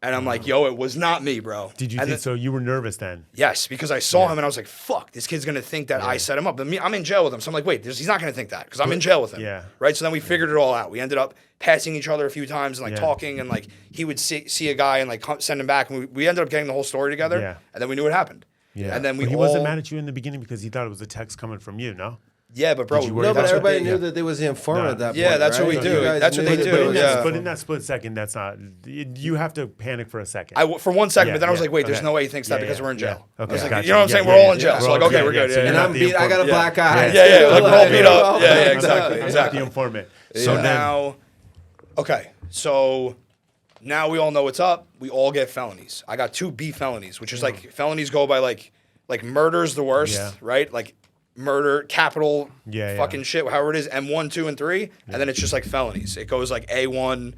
And I'm like, yo, it was not me, bro. Did you and think so? You were nervous then? Yes, because I saw him and I was like, fuck, this kid's going to think that I set him up. But me, I'm in jail with him. So I'm like, wait, he's not going to think that because I'm in jail with him. Yeah. Right? So then we figured it all out. We ended up passing each other a few times and like Yeah. talking and like he would see a guy and like send him back. And we ended up getting the whole story together. Yeah. And then we knew what happened. Yeah. And then we But he all... wasn't mad at you in the beginning because he thought it was a text coming from you, no? Yeah, but bro, Did you worry No, but that's what everybody they- knew that there was the informant at that point. Yeah, that's what right? we do. You guys That's what knew they that do, there was- yeah. But in that split second, that's not. You have to panic for a second. For 1 second, Yeah, but then I was yeah, like, wait, there's okay. no way he thinks that Yeah, because yeah, we're in jail. yeah. I was Okay, like, gotcha. you know what I'm saying? Yeah, We're all yeah, in jail. yeah. So We're like, all- okay, yeah, we're good. yeah, so Yeah, you're And not I'm the beat. I got a informant. black eye. Yeah, like we're all beat up. Yeah, Yeah, exactly, I'm exactly. not the informant. So So then, now, okay, so now we all know what's up. We all get felonies. I got 2 B felonies, which is like felonies go by like murder's the worst, Yeah. right? Like murder, capital, Yeah, fucking yeah. shit, however it is, M1, 2, and 3, and then it's just like felonies. It goes like A1,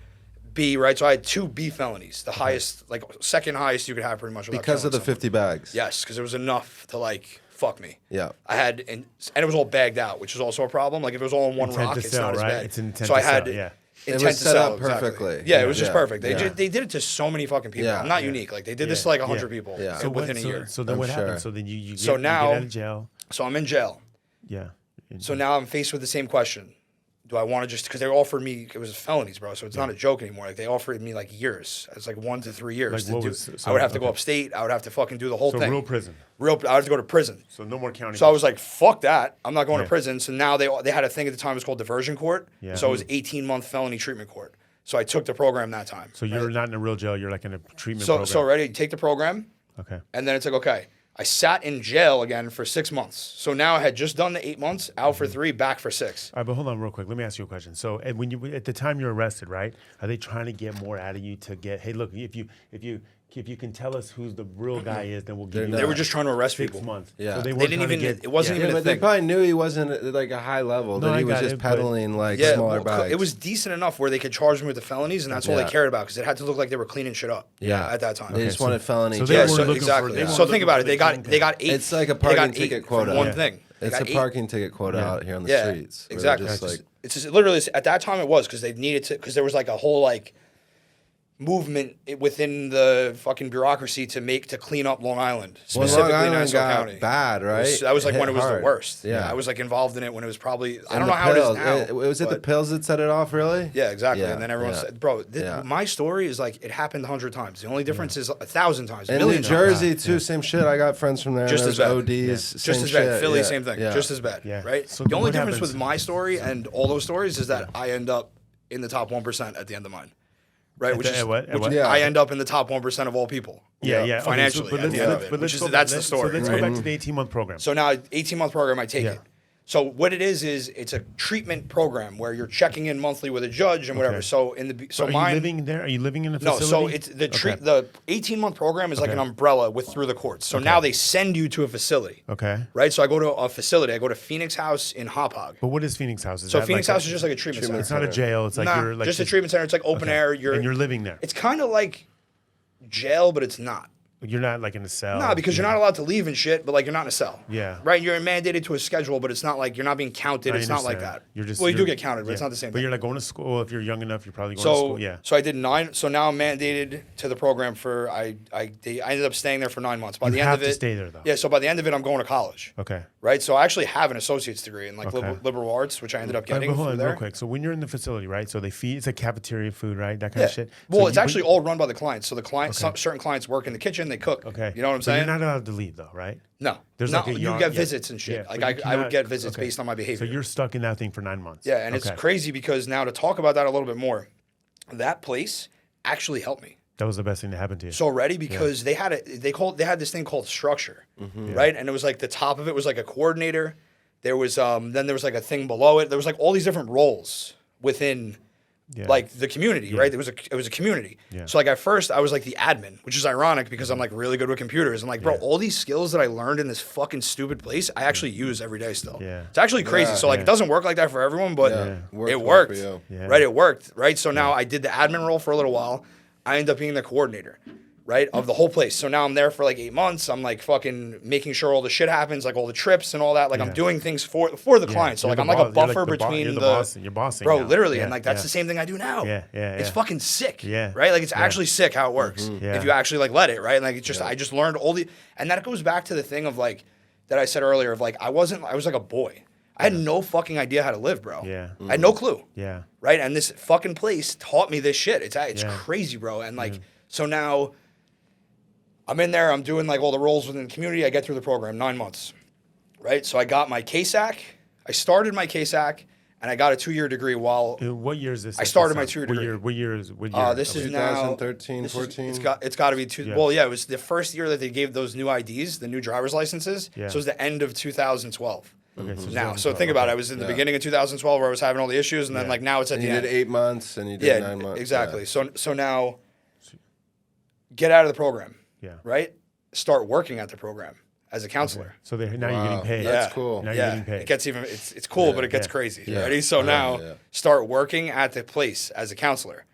B, right? So I had 2 B felonies, the highest, like second highest you could have pretty much. Without Because of the killing someone. 50 bags. Yes, because it was enough to like fuck me. Yeah. I had, and it was all bagged out, which is also a problem. Like if it was all in one Intent rock, to it's sell, not as right? bad. It's intent so to I had sell, yeah. intent was to set sell, up perfectly. Exactly. Yeah, it was just Yeah. perfect. Yeah. They did it to so many fucking people. Yeah. I'm not Yeah. unique. Like they did this Yeah. to like 100 Yeah. people Yeah. so within what, a year. So then I'm what sure. happened? So then you So get, now- you get out of jail. So I'm in jail. Yeah. So now I'm faced with the same question. Do I want to just, because they offered me, it was felonies, bro, so it's not a joke anymore. Like they offered me like years. It's like 1 to 3 years. Like, to what do. was- I would have to go okay. upstate. I would have to fucking do the whole So thing. real prison. I would have to go to prison. So no more county. So I was like, fuck that. I'm not going Yeah. to prison. So now they had a thing at the time, it was called diversion court. Yeah. So it was 18-month felony treatment court. So I took the program that time. So you're not in a real jail. You're like in a treatment So program. so ready, take the program, Okay. and then it's like, okay. I sat in jail again for 6 months. So now I had just done the 8 months, out for 3, back for 6. All right, but hold on real quick. Let me ask you a question. So, and when you at the time you're arrested, right? Are they trying to get more out of you to get? Hey, look, if you can tell us who the real guy is, then we'll give you. They were just trying to arrest 6 people. months. Yeah. So They weren't didn't trying to even- get- it wasn't yeah. even Yeah, a but they thing. probably knew he wasn't at like a high level. No, That I he was got just it, but- peddling like Yeah, smaller well, bags. it was decent enough where they could charge me with the felonies, and that's all Yeah. they cared about because it had to look like they were cleaning shit up. Yeah. at that time. They just so- wanted felony. so they Yeah, were jail. so looking for- exactly. they were So think looking about for it. the They got kingpin. 8. It's like a they got parking 8 ticket from quota. one Yeah. thing. They It's got a 8. parking ticket quota out here on the Yeah, streets. where they're exactly. just It's like, just literally at that time it was because they needed to because there was like a whole like movement within the fucking bureaucracy to clean up Long Island, Well, specifically Long Island Nassau got County. bad, right? That was like It when it hit was the hard. worst. Yeah. I was like involved in it when it was probably I And don't the know how pills. it is now. Was it the but- pills that set it off, really? Yeah, exactly. Yeah, And then everyone yeah. said, "Bro, Yeah. my story is like it happened 100 times. The only difference is 1,000 times, a And New million times. Jersey, too, same shit. I got friends from there. Just and as there's bad. ODs, Just same as bad. shit. Philly, Yeah. same thing. Yeah. Just as bad. Yeah. Right. So the only what difference happens- with my story and all those stories is that I end up in the top 1% at the end of mine. Right, At which the- is at what? At which what? is- Yeah. I end up in the top 1% of all people. Yeah, yeah. Okay, Financially, but at the end of it, but which is go that's back- the story. So let's right? go back to the 18-month program. So now 18-month program, I take Yeah. it. So what it is it's a treatment program where you're checking in monthly with a judge and whatever. Okay. So in the So are mine, you living there? Are you living in a no, facility? so it's the 18-month program is like an umbrella through the courts. So now they send you to a facility. Okay. Right? So I go to a facility. I go to Phoenix House in Hop Hog. But what is Phoenix House? Is So that Phoenix like House is just like a treatment center. It's not a jail. It's like Nah, you're like just a treatment center. It's like open air. and you're living there. It's kind of like jail, but it's not. You're not like in a cell. Nah, because you're not allowed to leave and shit, but like you're not in a cell. Yeah. Right? You're mandated to a schedule, but it's not like you're not being counted. I It's not like understand. that. You're just well, you do you're- get counted, but it's yeah. not the same But thing. you're like going to school. If you're young enough, you're probably going to So, school. Yeah. so I did 9. So now I'm mandated to the program for I ended up staying there for 9 months. By You the end have of to it, stay there, though. Yeah. So by the end of it, I'm going to college. Okay. Right. So I actually have an associate's degree in like Okay. liberal arts, which I ended up All right, getting but hold through on there. real quick. So when you're in the facility, right? So they feed. It's like cafeteria food, right? That kind Yeah. of shit. Well, So it's you- actually all run by the clients. So the clients, Okay. certain clients work in the kitchen. They cook. Okay. You know what I'm But saying? You're not allowed to leave though, right? No. There's no, like a you yard- get yeah. visits and shit. Yeah, Like but I you would cannot- get visits okay. based on my behavior. So you're stuck in that thing for 9 months. Yeah, and it's Okay. crazy because now to talk about that a little bit more, that place actually helped me. That was the best thing to happen to you. So ready because they had this thing called structure, right? And it was like the top of it was like a coordinator. There was then there was like a thing below it. There was like all these different roles within Yeah. like the community, right? It was a community. Yeah. So like at first I was like the admin, which is ironic because I'm like really good with computers. And like, bro, Yeah. all these skills that I learned in this fucking stupid place, I actually use every day still. Yeah. It's actually crazy. So like Yeah. it doesn't work like that for everyone, but Yeah. Worked it well worked. for you. Yeah. Right? It worked. Right. So now I did the admin role for a little while. I ended up being the coordinator. right, of the whole place. So now I'm there for like 8 months. I'm like fucking making sure all the shit happens, like all the trips and all that. Like I'm doing things for the client. So like I'm like a buffer between you're bossing bro, now. literally. And like that's the same thing I do now. It's fucking sick. Right? Like it's actually sick how it works. If you actually like let it, right? And like it's just I just learned all the, and that goes back to the thing of like that I said earlier of like I was like a boy. I had no fucking idea how to live, bro. I had no clue. Right? And this fucking place taught me this shit. It's crazy, bro. And like so now I'm in there, I'm doing like all the roles within the community. I get through the program, 9 months, right? So I got my KSAC. I started my KSAC, and I got a 2-year degree while... What year is this? I started my 2-year degree. What year is this is now... 2013, 14? It's got to be... Well, yeah, it was the first year that they gave those new IDs, the new driver's licenses. So it was the end of 2012. Okay, so think about it. I was in the beginning of 2012 where I was having all the issues, and then like now it's at the end. You did 8 months, and you did 9 months. Exactly. So now, get out of the program. Right? Start working at the program as a counselor. Okay. So now you're getting paid. That's cool. Now you're getting paid. It gets even it's cool, but it gets crazy. Ready? So now start working at the place as a counselor.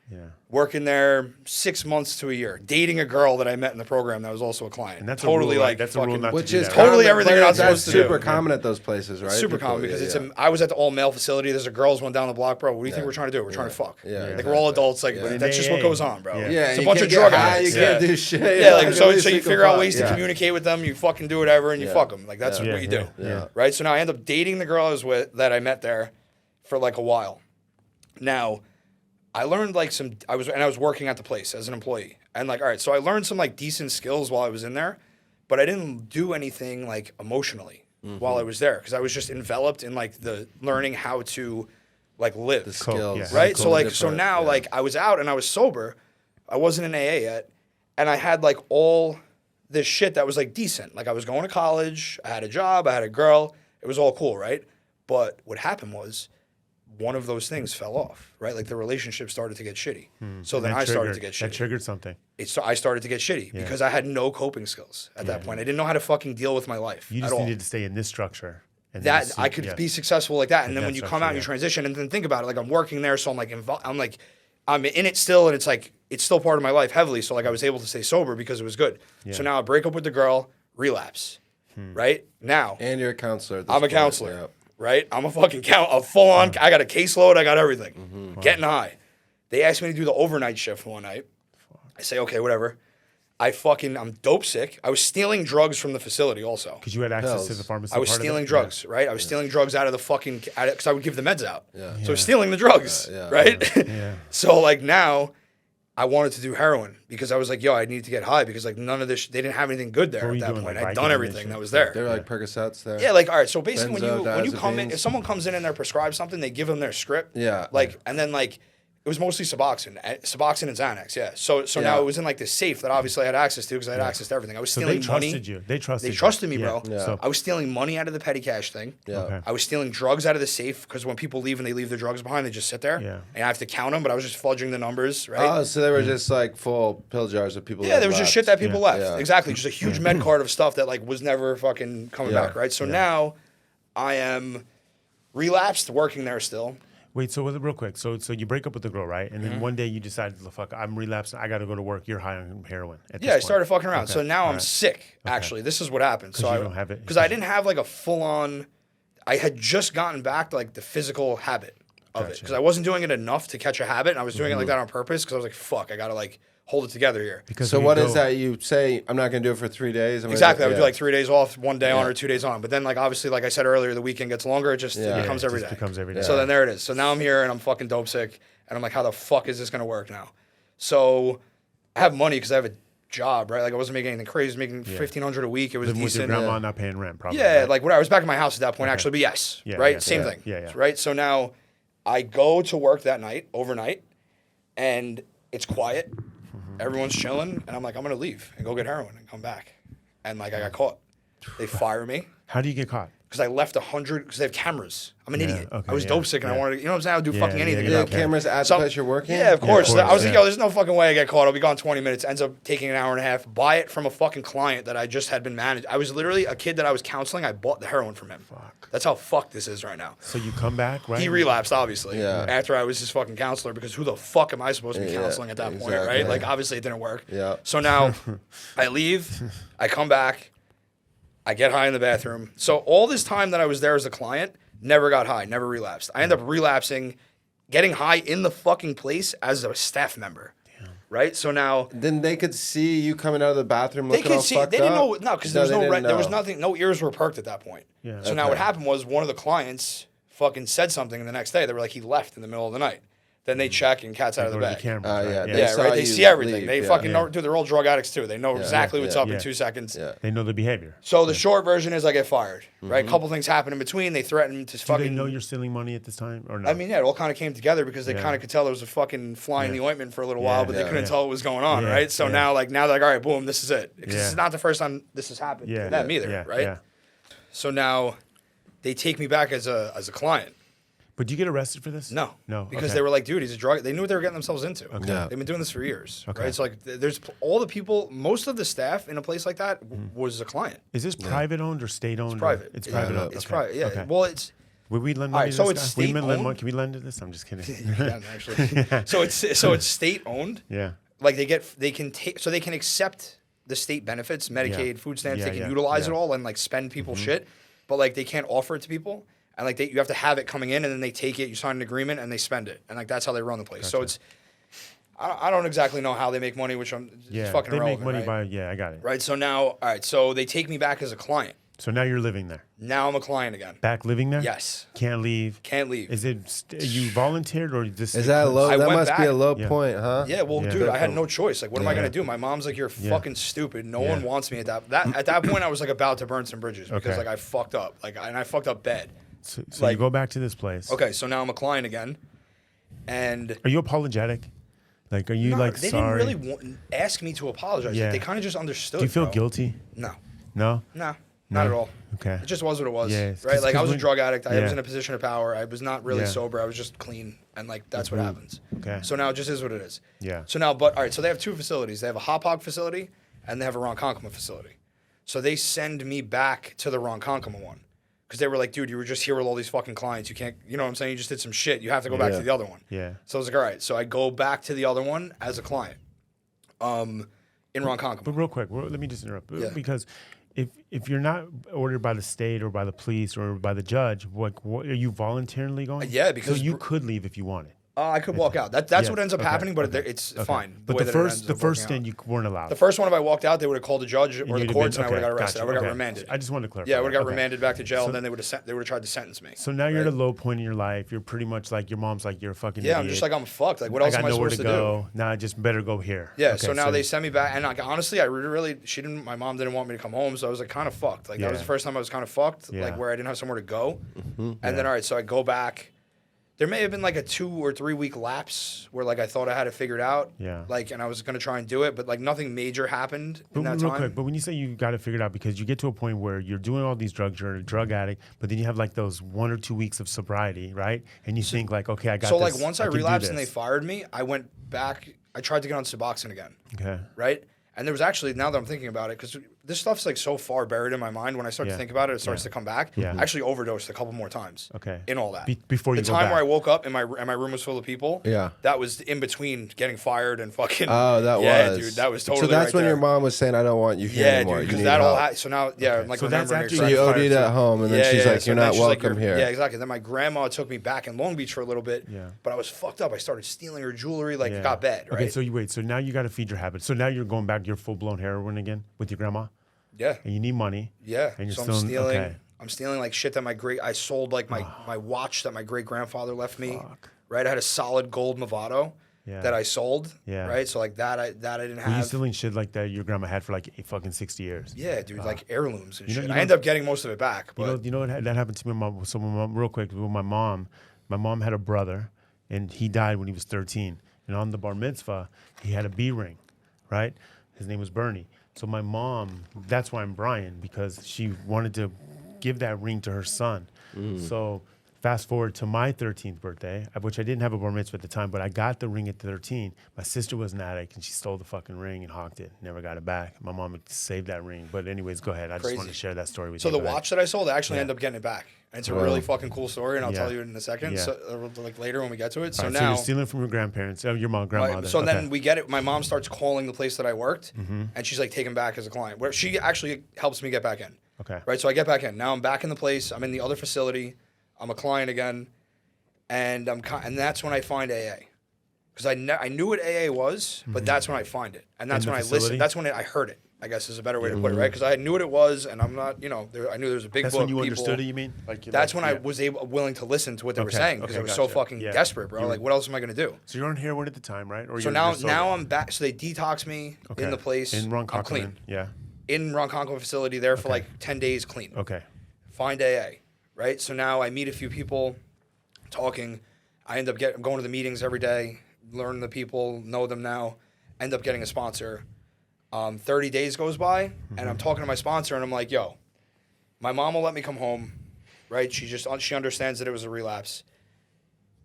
Working there 6 months to a year, dating a girl that I met in the program that was also a client. And that's totally rule, like that's fucking, a rule not which to do is that, totally right? everything you're not supposed to do. That's super common at those places, right? Super common because I was at the all male facility. There's a girls one down the block, bro. What do you think we're trying to do? We're trying to fuck. Like we're all adults. Like that's just what goes on, bro. Yeah, it's a bunch of drug addicts. You can't do shit. Yeah, like so you figure out ways to communicate with them. You fucking do whatever and you fuck them. Like that's what you do. Right. So now I end up dating the girl that I met there for like a while. Now. I learned like I was working at the place as an employee. And like, all right, so I learned some like decent skills while I was in there, but I didn't do anything like emotionally while I was there because I was just enveloped in like the learning how to like live. The skills. Right? So now like I was out and I was sober. I wasn't in AA yet. And I had like all this shit that was like decent. Like I was going to college, I had a job, I had a girl. It was all cool, right? But what happened was one of those things fell off, right? Like the relationship started to get shitty. So then I started to get shitty. That triggered something. I started to get shitty because I had no coping skills at that point. I didn't know how to fucking deal with my life You just needed to stay in this structure. And that I could be successful like that. And then when you come out and you transition and then think about it, like I'm working there. So I'm like, I'm in it still. And it's like, it's still part of my life heavily. So like I was able to stay sober because it was good. So now I break up with the girl, relapse, right? Now. And you're a counselor. I'm a counselor. Yeah. Right? I'm a fucking a full-on, I got a caseload, I got everything. Getting high. They asked me to do the overnight shift one night. I say, okay, whatever. I'm dope sick. I was stealing drugs from the facility also. Because you had access to the pharmacy. I was stealing drugs, right? I was stealing drugs out of the fucking, because I would give the meds out. So I was stealing the drugs, right? So like now, I wanted to do heroin because I was like, yo, I need to get high because like none of this, they didn't have anything good there at that point. I'd done everything that was there. They were like Percocets there. Yeah, like, all right, so basically when you come in, if someone comes in and they're prescribed something, they give them their script. Like, and then like, it was mostly Suboxone and Xanax, So now it was in like this safe that obviously I had access to because I had access to everything. I was stealing money. They trusted me, bro. So I was stealing money out of the petty cash thing. I was stealing drugs out of the safe because when people leave and they leave their drugs behind, they just sit there. And I have to count them, but I was just fudging the numbers, right? Oh, so they were just like full pill jars of people. Yeah, there was just shit that people left. Exactly, just a huge med card of stuff that like was never fucking coming back, right? So now I am relapsed, working there still. Wait, so real quick, so you break up with the girl, right? And then one day you decided, fuck, I'm relapsing. I got to go to work. You're high on heroin. I started fucking around. Okay. So now I'm sick. Actually, this is what happened. So you don't have it. Because I didn't have like a full on. I had just gotten back to like the physical habit of it because I wasn't doing it enough to catch a habit. And I was doing it like that on purpose because I was like, fuck, I got to like hold it together here. So what is that? You say, I'm not going to do it for 3 days? Exactly. I would do like 3 days off, 1 day on or 2 days on. But then like obviously, like I said earlier, the weekend gets longer. It just becomes every day. So then there it is. So now I'm here and I'm fucking dope sick. And I'm like, how the fuck is this going to work now? So I have money because I have a job, right? Like I wasn't making anything crazy. I was making $1,500 a week. It was decent. With your grandma not paying rent, probably. Yeah, right? like I was back at my house at that point actually, but yes, right? Same thing. Right? So now I go to work that night, overnight, and it's quiet. Everyone's chilling, and I'm like, I'm gonna leave and go get heroin and come back. And like I got caught. They fire me. How do you get caught? because I left 100 because they have cameras. I'm an idiot. Okay, I was dope sick and I wanted to, you know what I'm saying? I would do fucking anything. You to have get out. cameras at the place you're working? Yeah, of course. of course, I was like, yeah. yo, there's no fucking way I get caught. I'll be gone 20 minutes. Ends up taking an hour and a half. Buy it from a fucking client that I just had been managed. I was literally a kid that I was counseling. I bought the heroin from him. Fuck. That's how fucked this is right now. So you come back, right? He relapsed, obviously, Yeah. after I was his fucking counselor, because who the fuck am I supposed to be counseling at that point, exactly. right? Like, obviously, it didn't work. Yeah. So now I leave, I come back, I get high in the bathroom. So all this time that I was there as a client, never got high, never relapsed. I end up relapsing, getting high in the fucking place as a staff member. Right? So now Then they could see you coming out of the bathroom they looking could all see. fucked They didn't up? know. No, because there was they no. didn't There was know. nothing. No ears were perked at that point. Yeah. So now what happened was one of the clients fucking said something the next day. They were like, he left in the middle of the night. Then they check and cat's out of the Go to the bag. cameras, Yeah, right? they Yeah, saw right. They you see everything. leave, They yeah. fucking know. Dude, they're all drug addicts too. They know exactly what's up yeah. in 2 seconds. Yeah. They know the behavior. So the short version is I get fired. Right. A couple things happen in between. They threaten to Do fucking. they know you're stealing money at this time or no? I mean, yeah, it all kind of came together because they Yeah. kind of could tell there was a fucking fly in the ointment for a little while, but they Yeah. couldn't Yeah. tell what was going on, Yeah. right? So Yeah. now they're like, all right, boom, this is it. Because Yeah. this is not the first time this has happened yeah, to them either, yeah, right? Yeah. So now they take me back as a client. But do you get arrested for this? No, No. because okay. they were like, dude, he's a drug. They knew what they were getting themselves into. Okay. Yeah. They've been doing this for years, Okay. right? So like, there's all the people, most of the staff in a place like that was a client. Is this private owned or state owned? It's private. It's Yeah, private owned. It's Okay. private. Yeah. Okay. Well, it's. Would we lend All money right, to so this it's guy? We lend state-owned? money- Can we lend to this? I'm just kidding. You can, actually. So it's state owned. Yeah. Like they can take, so they can accept the state benefits, Medicaid, food stamps. Yeah, they can yeah, utilize it yeah. all and like spend people's shit, but like they can't offer it to people. And like you have to have it coming in, and then they take it. You sign an agreement, and they spend it, and like that's how they run the place. So it's, I don't exactly know how they make money, which it's Yeah. fucking They make irrelevant, money right? by, yeah, I got it. Right. So now, all right. So they take me back as a client. So now you're living there. Now I'm a client again. Back living there? Yes. Can't leave. Can't leave. Is it, you volunteered or just? Is that low? I That went must be a back. low Yeah. point, huh? Yeah, well, Yeah. dude, I had no choice. Like, what am I Yeah. gonna do? My mom's like, "You're Yeah. fucking stupid. No Yeah. one wants me at that." At that point, I was like about to burn some bridges because Okay. like I fucked up. Like, and I fucked up bad. So like- you go back to this place. Okay, so now I'm a client again, and Are you apologetic? Like, are you no, like they sorry? didn't really ask me to apologize. Yeah. Like, they kind of just understood. Do you feel bro. guilty? No, No. no, not at all. Okay. It just was what it was. Yeah, Right. Like, I was a when- drug addict. I yeah. was in a position of power. I was not really Yeah. sober. I was just clean, and like that's what happens. Okay. So now it just is what it is. Yeah. So now, but all right. So they have two facilities. They have a Hop facility, and they have a Ronkonkoma facility. So they send me back to the Ronkonkoma one. Because they were like, dude, you were just here with all these fucking clients. You can't, you know what I'm saying? You just did some shit. You have to go back Yeah. to the other one. Yeah. So I was like, all right. So I go back to the other one as a client in But Ronkonkoma. real quick, let me just interrupt Yeah. because if you're not ordered by the state or by the police or by the judge, what are you voluntarily going? Yeah, because so you could leave if you wanted. I could walk out. That's Yeah, what ends up okay, happening, but okay, it's okay. fine. But way the that it ends first up working out. stint you weren't allowed. The first one, if I walked out, they would have called the judge or the you'd have courts, been- and I would have got okay, arrested. gotcha, I would have got okay. remanded. I just wanted to clarify. Yeah, I would have got Okay. remanded back to jail, So- and then they would have tried to sentence me. So now you're right? at a low point in your life. You're pretty much like your mom's like you're a fucking Yeah, I'm idiot. just like I'm fucked. Like, what I else got am I nowhere supposed to to do? go. Nah, I just better go here. Yeah, Okay, so now they sent me back, and like honestly, I really my mom didn't want me to come home, so I was like kind of fucked. Like that was Yeah. the first time I was kind of fucked, Yeah. like where I didn't have somewhere to go. And Yeah. then all right, so I go back. There may have been like a 2 or 3 week lapse where like I thought I had it figured out. Yeah. Like, and I was gonna try and do it, but like nothing major happened in But that real time. quick, but when you say you got it figured out, because you get to a point where you're doing all these drugs, you're a drug addict, but then you have like those 1 or 2 weeks of sobriety, right? And you think like, okay, I got So this. like once I can do relapsed and they this. fired me, I went back. I tried to get on Suboxone again, Okay. right? And there was actually, now that I'm thinking about it, because this stuff's like so far buried in my mind. When I start Yeah. to think about it, it starts Yeah. to come back. Yeah. I actually overdosed a couple more times. Okay. In all that. Before you the go time back. where I woke up and my room was full of people. Yeah. That was in between getting fired and fucking. Oh, that yeah, was. dude, that was totally. So that's right when there. your mom was saying, "I don't want you here Yeah, anymore. dude, You because need that all. help." So now, yeah, I'm like So that's remembering. after So you OD'd at home, and then she's like, "You're not she's like, welcome here." Yeah, exactly. Then my grandma took me back in Long Beach for a little bit. Yeah. But I was fucked up. I started stealing her jewelry. Like Yeah. it got bad. Right. Okay, so you wait. So now you got to feed your habit. So now you're going back. You're full blown heroin again with your grandma, yeah. and you need money. Yeah. And you're So still I'm stealing. okay. I'm stealing like shit that I sold like my watch that my great grandfather left me. Fuck. Right. I had a solid gold Movado Yeah. that I sold. Yeah. Right. So like that I didn't Were you have. stealing shit like that your grandma had for like fucking 60 years? Yeah, dude, like heirlooms and You know- shit. you I know- ended up getting most of it back, but You know what that happened to me. So real quick with my mom had a brother, and he died when he was 13. And on the bar mitzvah, he had a B ring, right? His name was Bernie. So my mom, that's why I'm Brian, because she wanted to give that ring to her son. So fast forward to my 13th birthday, which I didn't have a bar mitzvah at the time, but I got the ring at 13. My sister was an addict, and she stole the fucking ring and hawked it. Never got it back. My mom saved that ring. But anyways, go ahead. I just wanted to share that story with you. So the watch that I sold, I actually ended up getting it back. And it's a really fucking cool story, and I'll tell you in a second. Yeah. So, like later when we get to it. So so now you're stealing from your grandparents, your grandmother. So then we get it. My mom starts calling the place that I worked, and she's like taken back as a client. Where she actually helps me get back in. Okay. Right. So I get back in. Now I'm back in the place. I'm in the other facility. I'm a client again, and that's when I find AA, because I knew what AA was, but that's when I find it, and that's when I listen. That's when I heard it, I guess is a better way to put it, right? Because I knew what it was, and I'm not, I knew there was a big book. That's when you understood it, you mean? That's when I was willing to listen to what they were saying, because I was so fucking desperate, bro. Like, what else am I gonna do? So you're on heroin at the time, right? Or so now I'm back. So they detox me in the place. In Ronkonkoma. I'm clean. Yeah. In Ronkonkoma facility, there for like 10 days clean. Okay. Find AA, right? So now I meet a few people, talking. I end up going to the meetings every day, learn the people, know them now, end up getting a sponsor. 30 days goes by, and I'm talking to my sponsor, and I'm like, yo, my mom will let me come home, right? She understands that it was a relapse.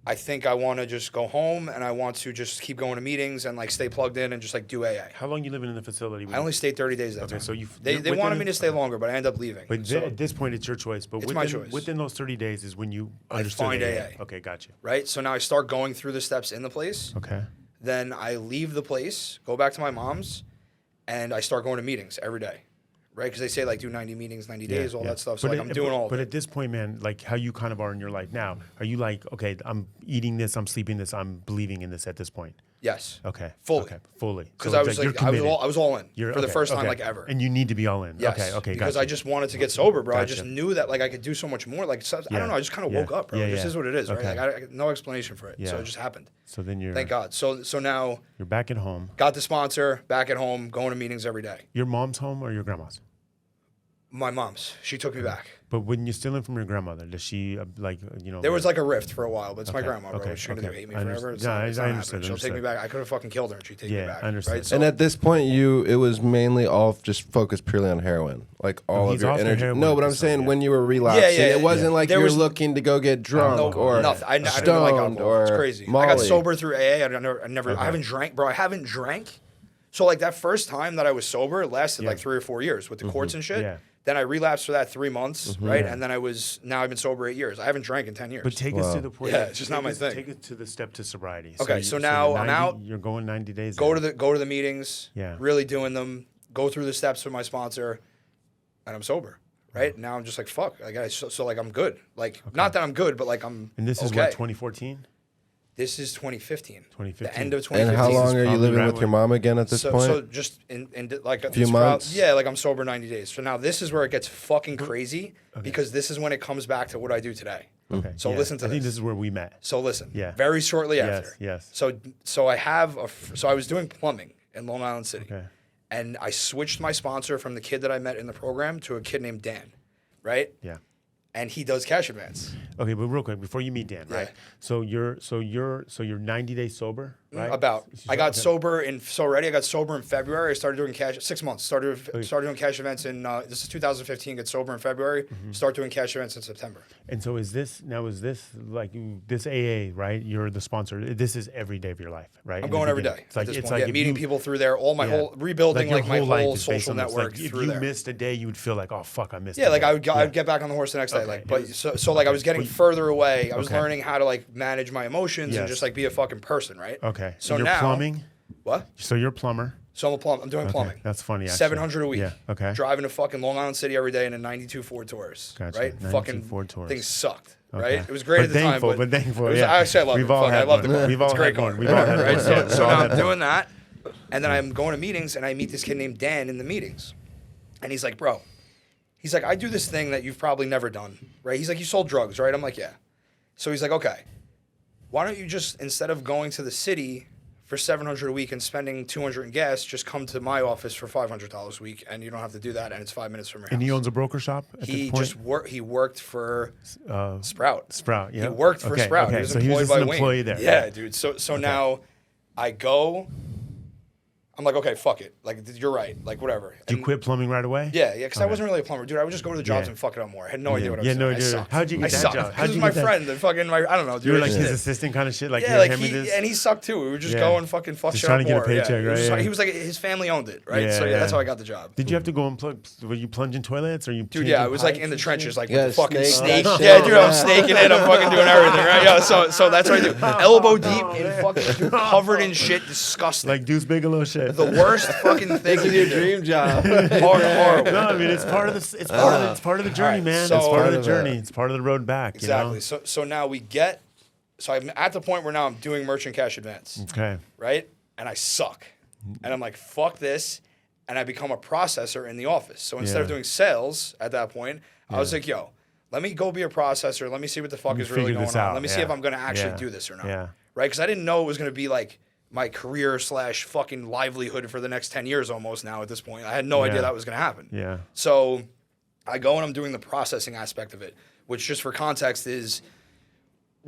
I think I want to just go home, and I want to just keep going to meetings and like stay plugged in and just like do AA. How long you living in the facility? I only stayed 30 days that time. So they wanted me to stay longer, but I ended up leaving. But at this point, it's your choice. But it's my choice. Within those 30 days is when you understood find AA. Okay, gotcha. Right? So now I start going through the steps in the place. Okay. Then I leave the place, go back to my mom's, and I start going to meetings every day. Right? Because they say like do 90 meetings, 90 days, all that stuff. So like I'm doing all of it. But at this point, man, like how you kind of are in your life now, are you like, okay, I'm eating this, I'm sleeping this, I'm believing in this at this point? Yes. Okay. Fully. Okay. Fully. Because I was like, I was all in for the first time like ever. And you need to be all in. Yes. Okay. Because gotcha. I just wanted to get sober, bro. Gotcha. I just knew that like I could do so much more. Like I don't know. I just kind of woke up, bro. This is what it is, right? Like I got no explanation for it. So it just happened. So then you're. Thank God. So now. You're back at home. Got the sponsor. Back at home. Going to meetings every day. Your mom's home or your grandma's? My mom's. She took me back. But when you're stealing from your grandmother, does she There was like a rift for a while, but it's my grandma, bro. Okay. She's gonna hate me I forever. I understood. She'll take me back. I could have fucking killed her, and she'd take me back. I understand. Right? So, and at this point, it was mainly all just focused purely on heroin, like all of your energy. No, but I'm saying when you were relapsing, it wasn't like you were looking to go get drunk or nothing. I didn't stoned like alcohol. or It's crazy. Molly. I got sober through AA. I haven't drank, bro. I haven't drank. So like that first time that I was sober, it lasted like 3 or 4 years with the courts and shit. Yeah. Then I relapsed for that 3 months, right? And then now I've been sober 8 years. I haven't drank in 10 years. But take us to the point. Yeah, it's just not my thing. Take it to the step to sobriety. Okay, so now I'm out. You're going 90 days. Go to the meetings. Yeah. Really doing them. Go through the steps with my sponsor, and I'm sober. Right now I'm just like fuck. So like I'm good. Like not that I'm good, but like I'm. And this is what 2014. This is 2015. 2015. The end of 2015. And how long are you living with your mom again at this point? So just in like a few months? Yeah, like I'm sober 90 days. So now this is where it gets fucking crazy because this is when it comes back to what I do today. Okay. So listen to this. I think this is where we met. So listen. Yeah. Very shortly after. Yes. So I was doing plumbing in Long Island City. Okay. And I switched my sponsor from the kid that I met in the program to a kid named Dan. Right? Yeah. And he does cash advance. Okay, but real quick before you meet Dan, right? Yeah. So you're 90 days sober, right? I got sober in February. I started doing 6 months. Started doing cash events in this is 2015. Get sober in February. Start doing cash events in September. And so is this like this AA, right? You're the sponsor. This is every day of your life, right? I'm going every day. It's like meeting people through there. All my whole rebuilding like my whole social network through there. If you missed a day, you would feel like, oh fuck, I missed. Yeah, like I'd get back on the horse the next day. Like, but so like I was getting further away. I was learning how to like manage my emotions and just like be a fucking person, right? Okay. So you're now plumbing. What? So you're a plumber. So I'm doing plumbing. That's funny. Actually. 700 a week. Yeah. Okay. Driving to fucking Long Island City every day in a 92 Ford Taurus. Gotcha. Right. 92 Fucking Ford Taurus. Things sucked. Okay. Right. It was great at the time. But thankful. Actually, I love it. I love the car. We've all it's a great had car. one. We've all had right. one. So now I'm doing that, and then I'm going to meetings, and I meet this kid named Dan in the meetings, and he's like, bro, he's like, I do this thing that you've probably never done, right? He's like, you sold drugs, right? I'm like, yeah. So he's like, okay, why don't you just, instead of going to the city for $700 a week and spending $200 in gas, just come to my office for $500 a week, and you don't have to do that, and it's 5 minutes from your house. And he owns a broker shop at this point? He worked for Sprout. Sprout, yeah. He worked for Sprout. Okay. He was so he was just an employee there. Yeah, dude. So now I go, I'm like, okay, fuck it. Like, you're right. Like, whatever. Did you quit plumbing right away? Yeah, because I wasn't really a plumber, dude. I would just go to the jobs and fuck it up more. I had no idea what I was doing. I sucked. How'd you get that job? Because my friend, I don't know, dude. You were like his assistant kind of shit? Like, yeah, like and he sucked too. We would just go and fucking fuck just shit up trying to more. get a paycheck, right? He was like, his family owned it, right? Yeah, So that's how I got the job. Did you have to go and were you plunging toilets or you? Dude, yeah, I was like in the trenches, like with the fucking snake. snake. Yeah, dude, I'm snaking it. I'm fucking doing everything, right? Yeah, so that's what I do. Elbow deep in fucking covered in shit, disgusting. Like Deuce Bigelow shit. The worst fucking thing in your Dream job. Horrible. No, I mean it's part of the it's part of the journey, right, man. so- It's part of the Part of journey. it. It's part of the road back. Exactly. You know? So now so I'm at the point where now I'm doing merchant cash advance, Okay. right? And I suck. And I'm like, fuck this. And I become a processor in the office. So instead of Yeah. doing sales at that point, I was like, yo, let me go be a processor. Let me see what the fuck is really figure going this on. out, Let me see yeah. if I'm going to actually Yeah. do this or not. Yeah. Right? Because I didn't know it was going to be like my career / fucking livelihood for the next 10 years almost now at this point. I had no idea that was going to happen. Yeah. So I go and I'm doing the processing aspect of it, which just for context is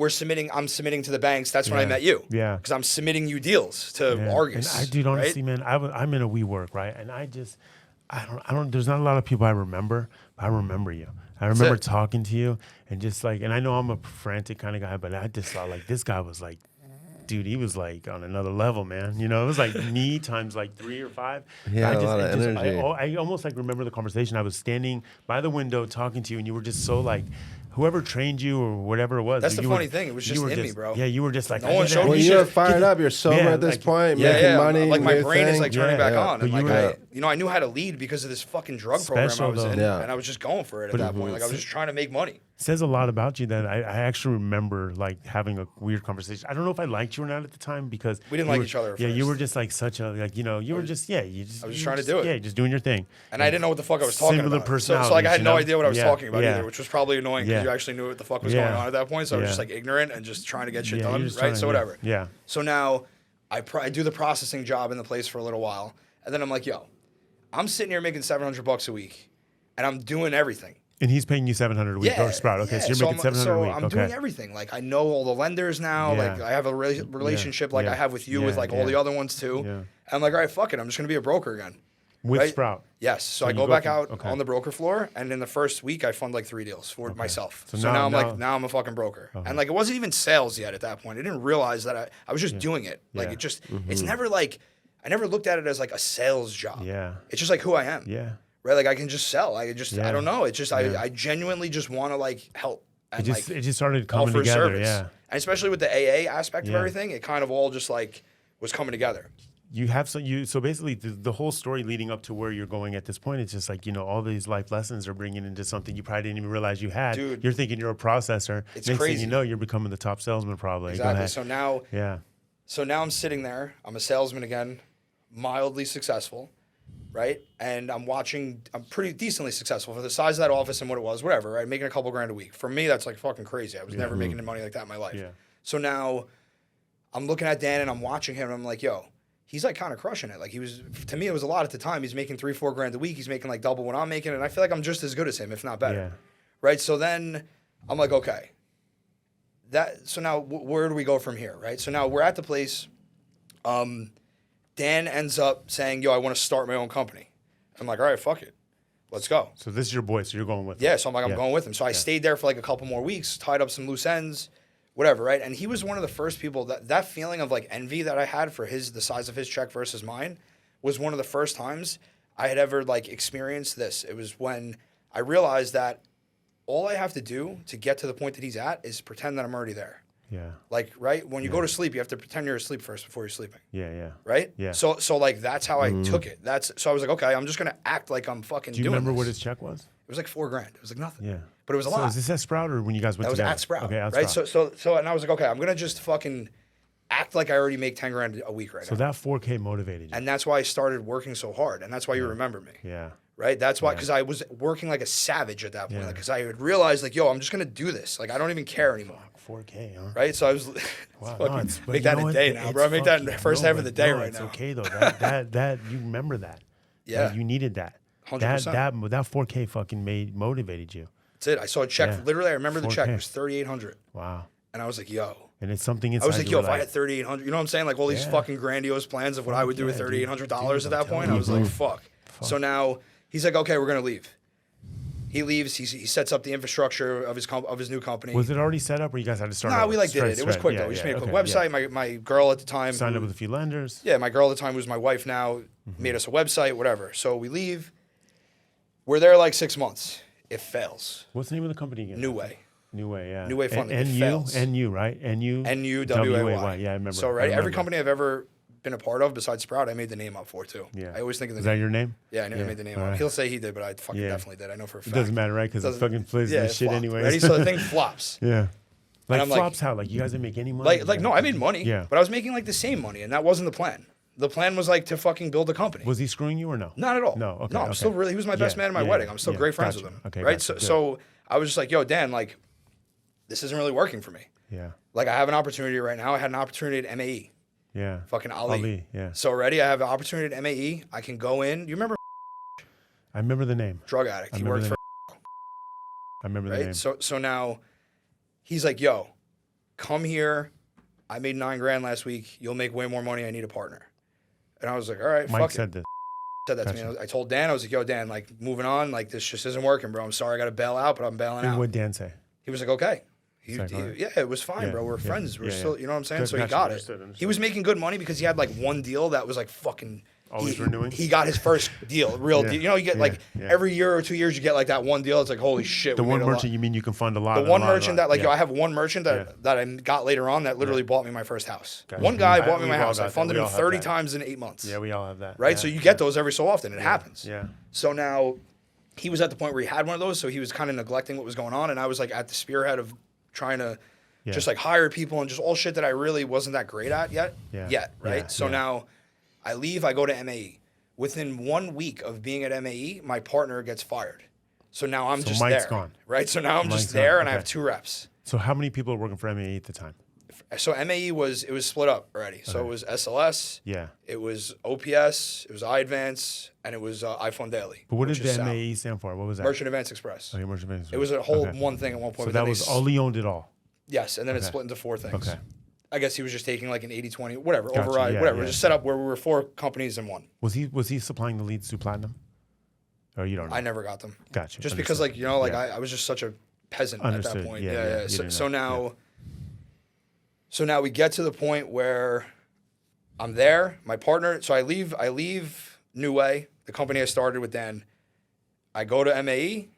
I'm submitting to the banks. That's when I met you. Yeah. Because I'm submitting you deals to Yeah. Argus. And dude, honestly, right? man, I'm in a WeWork, right? And I don't. There's not a lot of people I remember, but I remember you. I remember it. talking to you and just like, and I know I'm a frantic kind of guy, but I just thought like this guy was like, dude, he was like on another level, man. You know, it was like me times like 3 or 5. Yeah, a lot of energy. I almost like remember the conversation. I was standing by the window talking to you, and you were just so like, whoever trained you or whatever it was. That's the you funny thing. It was just in me, bro. Yeah, you were just like, No one showed me Well, shit. you're fired up. You're sober Yeah, at this like- point, Yeah, making yeah. money. Like my new brain is thing. like turning back on. And But like you I knew how to lead because of this fucking drug program I Special, was in. though. Yeah. And I was just going for it at that point. Like I was just trying to make money. says a lot about you that I actually remember like having a weird conversation. I don't know if I liked you or not at the time because We didn't you like were- each other at Yeah, you first. were just like such a like you were just I was just trying to do it. Yeah, just doing your thing. And I didn't know what the fuck I was talking Similar about. So like I personalities, had you no know? idea what I was Yeah, talking about yeah. either, which was probably annoying because Yeah. you actually knew what the fuck was Yeah. going on at that point. So I was Yeah. just like ignorant and just trying to get shit Yeah, done, you're just right? trying to- So whatever. Yeah. So now I do the processing job in the place for a little while, and then I'm like, yo, I'm sitting here making $700 a week, and I'm doing everything. And he's paying you $700 a week Yeah, or Sprout. Okay, yeah. so you're making $700 a week. I'm okay. doing everything. Like I know all the lenders now. Yeah. Like I have a relationship like Yeah. I have with you Yeah, with like all yeah. the other ones too. Yeah. And I'm like, all right, fuck it. I'm just gonna be a broker again. With right? Sprout. Yes. So I you go go back from- out okay. on the broker floor, and in the first week, I fund like 3 deals for myself. So So, now- now I'm a fucking broker, and like it wasn't even sales yet at that point. I didn't realize that I was just doing it. Like Yeah. it just it's never like I never looked at it as like a sales job. Yeah. It's just like who I am. Yeah. Right. Like I can just sell. I Yeah. don't know. It's just Yeah. I genuinely just want to like help. And It just like, it just started coming offer together. service. Yeah. And especially with the AA aspect of Yeah. everything, it kind of all just like was coming together. You have so basically the whole story leading up to where you're going at this point, it's just like, you know, all these life lessons are bringing into something you probably didn't even realize you had. Dude. You're thinking you're a processor. It's Next thing crazy. you know, you're becoming the top salesman probably. Go Exactly. ahead. So now I'm sitting there. I'm a salesman again, mildly successful, right? And I'm pretty decently successful for the size of that office and what it was, whatever, right? Making a couple grand a week. For me, that's like fucking crazy. I was never making money like that in my life. Yeah. So now I'm looking at Dan and I'm watching him and I'm like, yo, he's like kind of crushing it. Like to me, it was a lot at the time. He's making 3-4 grand a week. He's making like double what I'm making. And I feel like I'm just as good as him, if not better. Yeah. Right. So then I'm like, okay, so now where do we go from here? Right. So now we're at the place. Dan ends up saying, yo, I want to start my own company. I'm like, all right, fuck it. Let's go. So this is your boy, so you're going with him. Yeah. So I'm like, I'm Yeah. going with him. So I stayed there for like a couple more weeks, tied up some loose ends, whatever. Right. And he was one of the first people that feeling of like envy that I had for the size of his check versus mine was one of the first times I had ever like experienced this. It was when I realized that all I have to do to get to the point that he's at is pretend that I'm already there. Yeah. Like, right? When you go to sleep, you have to pretend you're asleep first before you're sleeping. Yeah. Yeah. Right? Yeah. So like that's how I took it. So I was like, okay, I'm just gonna act like I'm fucking Do you doing remember this. what his check was? It was like $4,000. It was like nothing. Yeah. But it was a So lot. is this at Sprout or when you guys went That was together? at Sprout. Okay, at right? Sprout. So and I was like, okay, I'm gonna just fucking act like I already make $10,000 a week right So now. that 4K motivated you. And that's why I started working so hard. And that's why you remember me. Yeah. Right? That's why, because I was working like a savage at that point. Yeah. Because I had realized, like, yo, I'm just gonna do this. Like, I don't even care anymore. 4K, huh? Right? So I was Wow, fucking- no, but make you that know in a what? day now, bro. I make that in the first half of the day right it's now. okay though. That you remember that. Yeah. Like, you needed that. 100%. That 4K fucking motivated you. That's it. I saw a check. Yeah. Literally, I remember the check 4K. was $3,800, Wow. and I was like, "Yo, And it's something inside I was like, you yo, if I had 3,800, you know what I'm saying? Like all these Yeah. fucking grandiose plans of what I would do with Yeah, $3,800 at dude, that point. I was like, fuck. So now he's like, okay, we're gonna leave. He leaves. He sets up the infrastructure of his new company. Was it already set up, or you guys had to start? Nah, over? we like did Straight, it. It was straight. quick Yeah, though. We just yeah, made a quick okay, website. yeah. My girl at the time Signed up with a few lenders. Yeah, my girl at the time, who's my wife now, made us a website, whatever. So we leave. We're there like 6 months. It fails. What's the name of the company again? New Way. New Way, yeah. New Way Funding. It NU, fails. NU, right? NU. NUWAY. Yeah, I remember. So right, every company I've ever been a part of besides Sprout, I made the name up for too. Yeah. I always think of the Is name. that your name? Yeah, I made the name All up. right. He'll say he did, but I fucking Yeah. definitely did. I know for a It fact. doesn't matter, right? Because it fucking plays yeah, the it shit flopped. anyway. Ready? So the thing flops. Yeah. Like I'm like- flops how? Like you guys didn't make any money? Like no, I made money. Yeah. But I was making like the same money, and that wasn't the plan. The plan was like to fucking build a company. Was he screwing you or no? Not at all. No, okay, No, I'm okay. still really. He was my best man at my wedding. I'm still great friends gotcha. with him. Okay, right. gotcha. Good. So I was just like, yo, Dan, like, this isn't really working for me. Yeah. Like, I have an opportunity right now. I had an opportunity at MAE. Yeah. Fucking Ali. Yeah. So already, I have an opportunity at MAE. I can go in. You remember I remember the name. drug addict? He remember worked the for I remember the right. name. So now, he's like, yo, come here. I made $9,000 last week. You'll make way more money. I need a partner. And I was like, all right, Mike fuck said it. this. Said that to me. I told Dan, I was like, yo, Dan, like, moving on. Like, this just isn't working, bro. I'm sorry. I got to bail out, but I'm bailing And out. what did Dan say? He was like, okay. Like, all right. Yeah, it was fine, Yeah, bro. We're yeah, friends. We're yeah, still, yeah. you know what I'm saying? Good, So he gotcha. got Understood, it. He was making good money because he had like one deal that was like fucking. Always renewing? He got his first deal, real Yeah, deal. You know, you get yeah, like yeah. every year or 2 years, you get like that one deal. It's like, holy shit. The we one made a lot. merchant, you mean you can fund a lot? The one merchant that, like, yeah. yo, I have one merchant that, Yeah. that I got later on that literally bought me my first house. Gotcha. One guy bought me We've my all house. got I that. funded We him all have 30 that. times in 8 months. Yeah, we all have that. Right? Yeah, So you yeah. get those every so often. It happens. Yeah. So now he was at the point where he had one of those, so he was kind of neglecting what was going on, and I was like at the spearhead of trying to just like hire people and just all shit that I really wasn't that great at yet. Right? Yeah, So yeah. now I leave, I go to MAE. Within 1 week of being at MAE, my partner gets fired. So now I'm just Mike's there. gone. Right? So now I'm Mike's just there gone, and I have okay. 2 reps. So how many people are working for MAE at the time? So MAE was split up already. So it was SLS, Yeah. it was OPS, it was iAdvance, and it was iPhone Daily. But what did which is the Sal. MAE stand for? What was that? Merchant Advance Express. Okay, Merchant Advance. It was a whole Okay. one thing at one So point. but that then was they all he owned it all. Yes, and then it Okay. split into 4 things. Okay. I guess he was just taking like an 80-20, whatever, Gotcha, override, yeah, whatever. yeah. Just set up where we were 4 companies in one. Was he supplying the leads to Platinum? Or you don't know? I never got them. Gotcha. Just because, like, Understood. you know, like Yeah. I was just such a peasant Understood. at that point. Yeah, yeah, you So, didn't so know. now we get to the point where I'm there. My partner. So I leave New Way, the company I started with Dan. I go to MAE.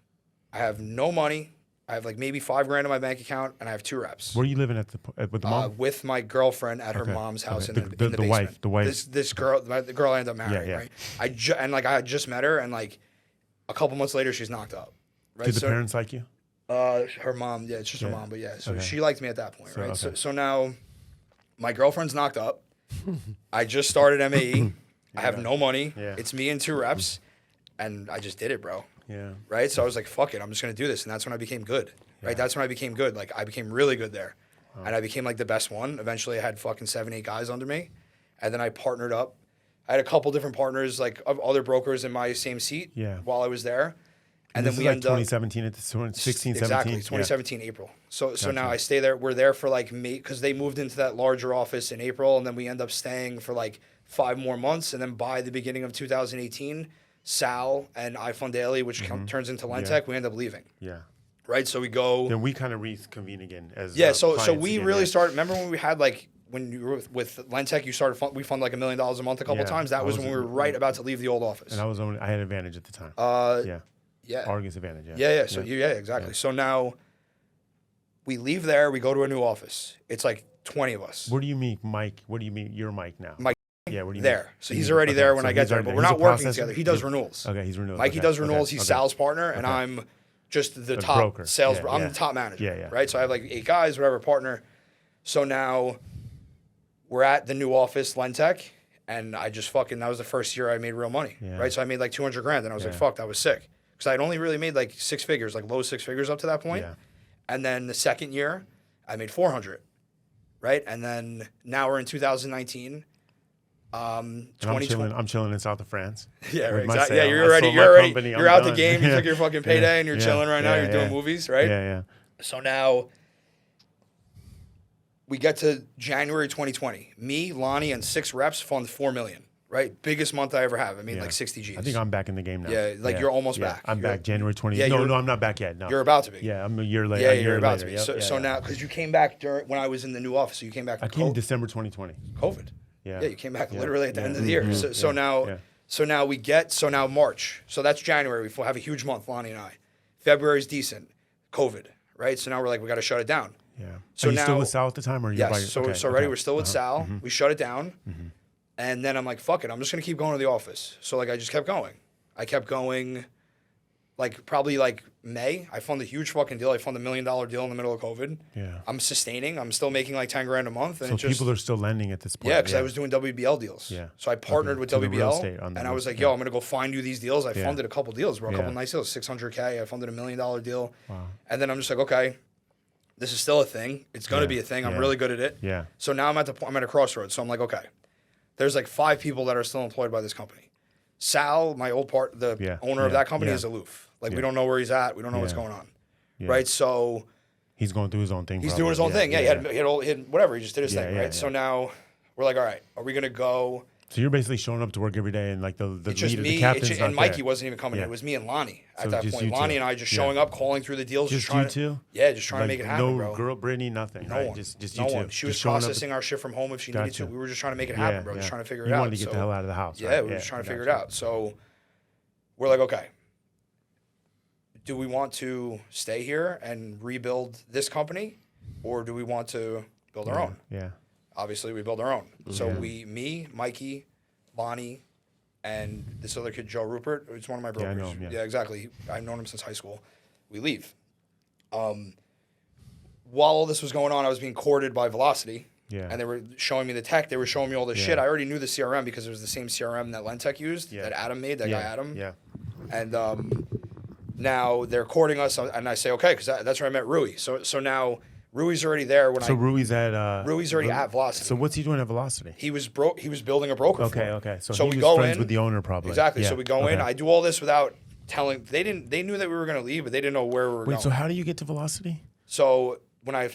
I have no money. I have like maybe $5,000 in my bank account, and I have 2 reps. Were you living with the mom? With my girlfriend at her Okay, mom's house okay. in the The basement. wife, the wife. This girl, the girl I ended up marrying. Yeah. Right. And like I had just met her, and like a couple months later, she's knocked up. Right. Did the parents like you? Her mom, yeah, it's just her Yeah. mom, but yeah. So Okay. she liked me at that point, So, right? okay. So now my girlfriend's knocked up. I just started MAE. I have no money. Yeah. It's me and 2 reps, and I just did it, bro. Yeah. Right? So I was like, fuck it, I'm just gonna do this, and that's when I became good. Right? That's when I became good. Like I became really good there, and I became like the best one. Eventually, I had fucking 7, 8 guys under me, and then I partnered up. I had a couple different partners, like of other brokers in my same seat. Yeah. While I was there, and this then is we like ended up 2017 at the 16, 17. exactly Yeah. 2017 April. So now Gotcha. I stay there. We're there for like May because they moved into that larger office in April, and then we end up staying for like 5 more months, and then by the beginning of 2018, Sal and iPhone Daily, which turns into Lentech, we end up leaving. Yeah. Right, so we go. Then we kind of reconvene again as So clients we again, really yeah. started. Remember when we had like when you were with Lentech, you started we fund like $1 million a month a couple Yeah, times. That I was was- when we were right about to leave the old office. And I had advantage at the time. Yeah. Yeah. Argus advantage. Yeah. Yeah. So exactly. Yeah. So now we leave there. We go to a new office. It's like 20 of us. Where do you meet Mike? What do you mean? You're Mike now. Mike Yeah. What do you there. mean? So he's already there when so I get he's there, already but there. we're He's not a working processor? together. He does renewals. Okay. He's renewals. Mikey okay, does renewals. okay, He's okay. Sal's partner, and Okay. I'm just the The top broker. sales. Yeah, I'm yeah. the top manager. Yeah, yeah. Right. So I have like 8 guys, whatever, partner. So now we're at the new office, Lentech, and I just that was the first year I made real money. Yeah. Right. So I made like $200,000, and I was like, Yeah. fuck, that was sick. Because I'd only really made like 6 figures, like low 6 figures up to that point. Yeah. And then the second year, I made 400. Right. And then now we're in 2019. And 2020. I'm chilling in south of France. Yeah, right, with my exactly. Yeah, sale. you're I already, sold you're my already, company, you're I'm out the done. game. You Yeah. took your fucking payday, and you're Yeah. chilling right now. Yeah, You're doing yeah. movies, right? Yeah. So now we get to January 2020. Me, Lonnie, and 6 reps fund $4 million. Right, biggest month I ever have. I mean, like 60 G's. I think I'm back in the game now. Yeah, like you're almost back. I'm You're, back January 20th. Yeah, no, I'm not back yet. No, you're about to be. Yeah, I'm a year later. Yeah, you're about to be. Yep, So now, because you came back when I was in the new office, so you came back. I came in December 2020. COVID. Yeah. Yeah, you came back literally at the end of the year. So now, March. So that's January. We have a huge month, Lonnie and I. February's decent. COVID, right? So now we're like, we got to shut it down. Yeah. So Are you now, still with Sal at the time, or yes. Already we're still with Sal. We shut it down. And then I'm like, fuck it. I'm just going to keep going to the office. So, like, I just kept going. I kept going, like, probably, like, May. I found a huge fucking deal. I found $1 million deal in the middle of COVID. Yeah. I'm sustaining. I'm still making, like, 10 grand a month. And so people are still lending at this point. Yeah, because I was doing WBL deals. Yeah. So I partnered with WBL. And I was like, yo, I'm going to go find you these deals. I funded a couple deals, bro. A couple nice deals. $600K. I funded $1 million deal. Wow. And then I'm just like, okay, this is still a thing. It's going to be a thing. I'm really good at it. Yeah. So now I'm at a crossroads. So I'm like, okay. There's like 5 people that are still employed by this company. Sal, my old the owner of that company, is aloof. Like, we don't know where he's at. We don't know what's going on. Yeah. Right? So he's going through his own thing. He's doing his own thing. Yeah, he had whatever. He just did his thing, right? So now we're like, all right, are we going to go? So you're basically showing up to work every day, and like the leader, the captain's and Mikey wasn't even coming in. It was me and Lonnie at that point. Lonnie and I just showing up, calling through the deals, just trying to. Yeah, just trying to make it happen, bro. No girl, Brittany, nothing. No right? one. Just no you one. two. She was processing our shit from home if she needed to. We were just trying to make it happen, bro. Just trying to figure it out. You wanted to get the hell out of the house. Yeah, we were just trying to figure it out. So we're like, okay, do we want to stay here and rebuild this company, or do we want to build our own? Yeah. Obviously, we build our own. So me, Mikey, Bonnie, and this other kid, Joe Rupert. It's one of my brokers. Yeah, I know him, yeah, exactly. I've known him since high school. We leave. While all this was going on, I was being courted by Velocity. Yeah. And they were showing me the tech. They were showing me all this shit. I already knew the CRM because it was the same CRM that Lentech used, that Adam made, that guy Adam. Yeah. And now they're courting us, and I say, okay, because that's where I met Rui. So now Rui's already there. Rui's already at Velocity. So what's he doing at Velocity? He was building a broker. Okay. So he we was go friends in with the owner, probably. Exactly. So we go in. I do all this without telling. They knew that we were going to leave, but they didn't know where we were going. So how do you get to Velocity? So when I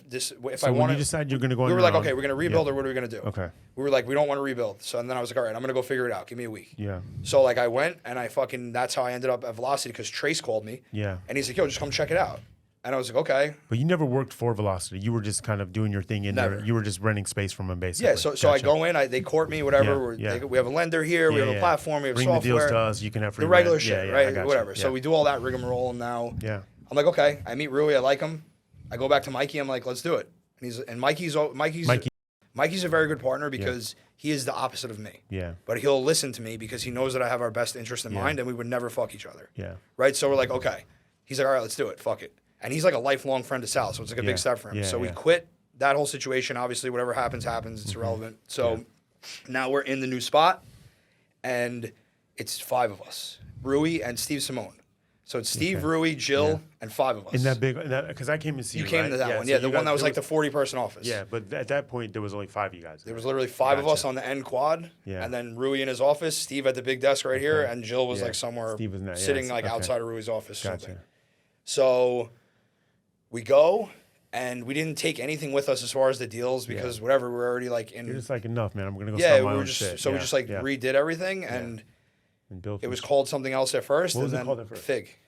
when you decide you're going to go, we were like, okay, we're going to rebuild, or what are we going to do? Okay. We were like, we don't want to rebuild. So then I was like, all right, I'm going to go figure it out. Give me a week. Yeah. So like I went and that's how I ended up at Velocity, because Trace called me. Yeah. And he's like, yo, just come check it out. And I was like, okay. But you never worked for Velocity. You were just kind of doing your thing in there. You were just renting space from them, basically. Yeah, so I go in, they court me, whatever. We have a lender here, we have a platform, we have Bring software. Bring the deals to us, you can have free the regular rent. shit, right? Whatever. So we do all that rigmarole, and now I'm like, okay. I meet Rui, I like him. I go back to Mikey, I'm like, let's do it. And Mikey's a very good partner because he is the opposite of me. Yeah. But he'll listen to me because he knows that I have our best interest in mind, and we would never fuck each other. Yeah. Right? So we're like, okay. He's like, all right, let's do it. Fuck it. And he's like a lifelong friend of Sal, so it's like a big step for him. So we quit that whole situation. Obviously, whatever happens. It's irrelevant. So now we're in the new spot, and it's 5 of us. Rui and Steve Simone. So it's Steve, Rui, Jill, and 5 of us. In that big, because I came to see you. You came to that one, the one that was like the 40-person office. Yeah, but at that point, there was only 5 of you guys. There was literally 5 of us on the end quad, and then Rui in his office, Steve at the big desk right here, and Jill was like somewhere sitting like outside of Rui's office. Gotcha. So we go, and we didn't take anything with us as far as the deals because whatever, we're already like in. You're just like, enough, man. I'm gonna go start my own shit. So we just like redid everything, and built it was called something else at first. What was it called at first? Fig.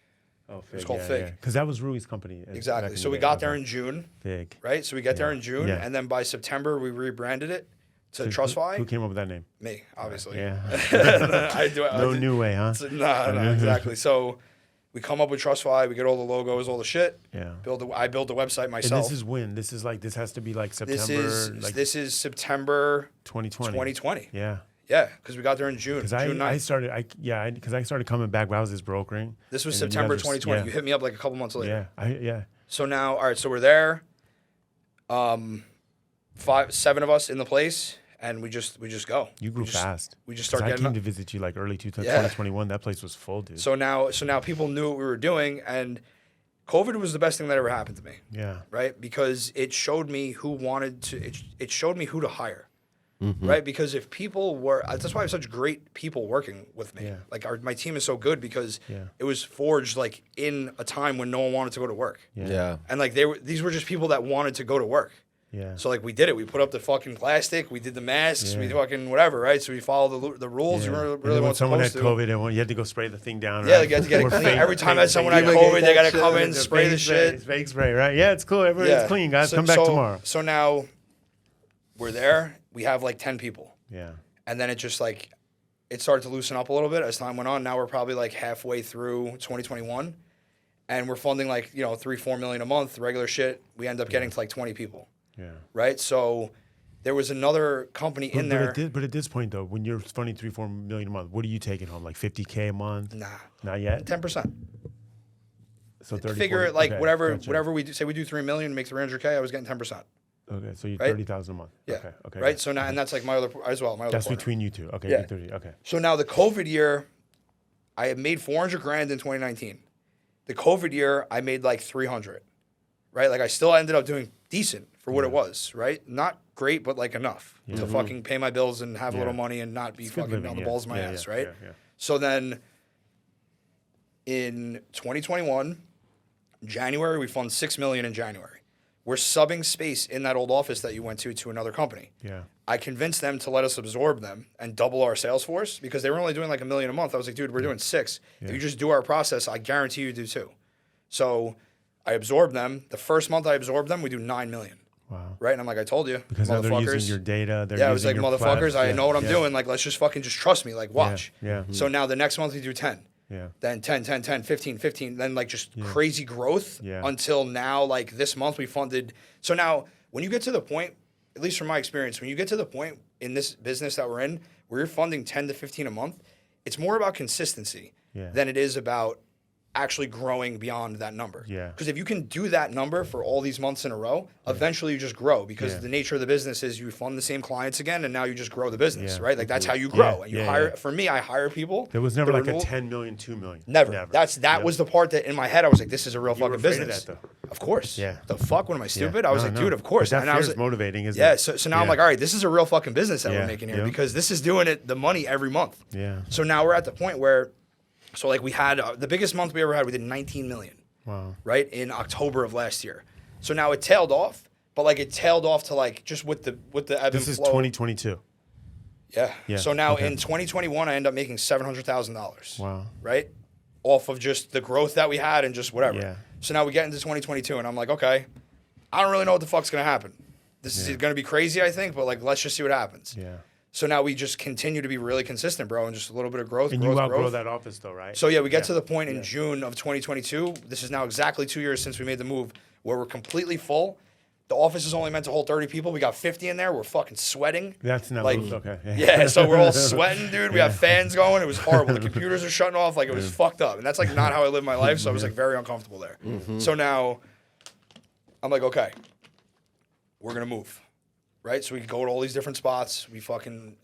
Oh, Fig. It was called Fig. Because that was Rui's company. Exactly. So we got there in June. Fig. Right? So we got there in June, and then by September, we rebranded it to TrustFi. Who came up with that name? Me, obviously. Yeah. No new way, huh? No, exactly. So we come up with TrustFi. We get all the logos, all the shit. Yeah. I build the website myself. And this is when? This has to be like September. This is September 2020. 2020. Yeah. Yeah, because we got there in June. Because I started coming back when I was just brokering. This was September 2020. You hit me up like a couple months later. Yeah. So now, all right, so we're there. 7 of us in the place, and we just go. You grew fast. We just started getting. I came to visit you like early 2021. That place was full, dude. So now people knew what we were doing, and COVID was the best thing that ever happened to me. Yeah. Right, because it showed me who wanted to. It showed me who to hire. Right, because if people were, that's why I have such great people working with me. Yeah. Like my team is so good because it was forged like in a time when no one wanted to go to work. Yeah. And like these were just people that wanted to go to work. Yeah. So like we did it. We put up the fucking plastic. We did the masks. We fucking whatever, right? So we follow the rules. Yeah. You And really then when weren't someone had supposed to. COVID, and you had to go spray the thing down. Yeah, right? like you had to get it Or clean. fake- Every time that someone had fake COVID, they got to shit. come in, spray the fake shit. Fake spray, right? Yeah, it's cool. Everybody's clean, guys. Come back tomorrow. So now we're there. We have like 10 people. Yeah. And then it just like, it started to loosen up a little bit as time went on. Now we're probably like halfway through 2021. And we're funding like, you know, $3-4 million a month, regular shit. We end up getting to like 20 people. Yeah. Right? So there was another company in there. But at this point, though, when you're funding $3-4 million a month, what are you taking home? Like $50K a month? Nah. Not yet? 10%. So 30, Figure 40, it like okay, whatever gotcha. whatever we do. Say we do 3 million, make 300K. I was getting 10%. Okay, so you're Right? 30,000 a month. Yeah. Okay. Okay. Right. So now, and that's like my other as well. My other That's partner. between you two. Okay. Yeah. You 30. Okay. So now the COVID year, I had made 400 grand in 2019. The COVID year, I made like 300. Right. Like I still ended up doing decent for what it was. Right. Not great, but like enough to fucking pay my bills and have a little money and not be It's good fucking living, on the yeah. balls of my Yeah, ass. yeah, Right. yeah. So then in 2021, January, we fund 6 million in January. We're subbing space in that old office that you went to another company. Yeah. I convinced them to let us absorb them and double our sales force because they were only doing like $1 million a month. I was like, dude, we're doing 6. If you just do our process, I guarantee you do 2. So I absorbed them. The first month I absorbed them, we do 9 million. Wow. Right? And I'm like, I told you, Because now they're motherfuckers. using your data. They're Yeah, I was using like, your motherfuckers, I plats. know what I'm Yeah. doing. Like, let's just fucking just trust me. Like, watch. Yeah. So now the next month we do 10. Yeah. Then 10, 10, 10, 15, 15. Then like just crazy growth until now, like this month we funded. So now when you get to the point, at least from my experience, when you get to the point in this business that we're in, where you're funding 10 to 15 a month, it's more about consistency than it is about actually growing beyond that number. Yeah. Because if you can do that number for all these months in a row, eventually you just grow because the nature of the business is you fund the same clients again and now you just grow the business, right? Like that's how you grow. And you hire, for me, I hire people. There was never the like renewal- a 10 million, 2 million. Never. That was the part that in my head I was like, this is a real You were fucking afraid of business. that, though. Of course. Yeah. The fuck? What am I stupid? Yeah. I was No, like, no. dude, of course. But that And I fear was is like, motivating, isn't yeah. it? So now I'm like, all right, this is a real fucking business that Yeah. we're making here Yeah. because this is doing it the money every month. Yeah. So now we're at the point where, so like we had the biggest month we ever had. We did 19 million. Wow. Right in October of last year. So now it tailed off, but like it tailed off to like just with the ebb This and is flow. 2022. Yeah. Yeah, So now okay. in 2021, I end up making $700,000. Wow. Right, off of just the growth that we had and just whatever. Yeah. So now we get into 2022, and I'm like, okay, I don't really know what the fuck's gonna happen. This is gonna be crazy, I think, but like let's just see what happens. Yeah. So now we just continue to be really consistent, bro, and just a little bit of growth. And growth, you outgrow growth. that office, though, right? So yeah, we get to the point in June of 2022. This is now exactly 2 years since we made the move, where we're completely full. The office is only meant to hold 30 people. We got 50 in there. We're fucking sweating. That's not like, okay. Yeah, so we're all sweating, dude. We have fans going. It was horrible. The computers are shutting off. Like it was fucked up. And that's like not how I live my life. So I was like very uncomfortable there. So now I'm like, okay, we're gonna move, right? So we go to all these different spots. We fucking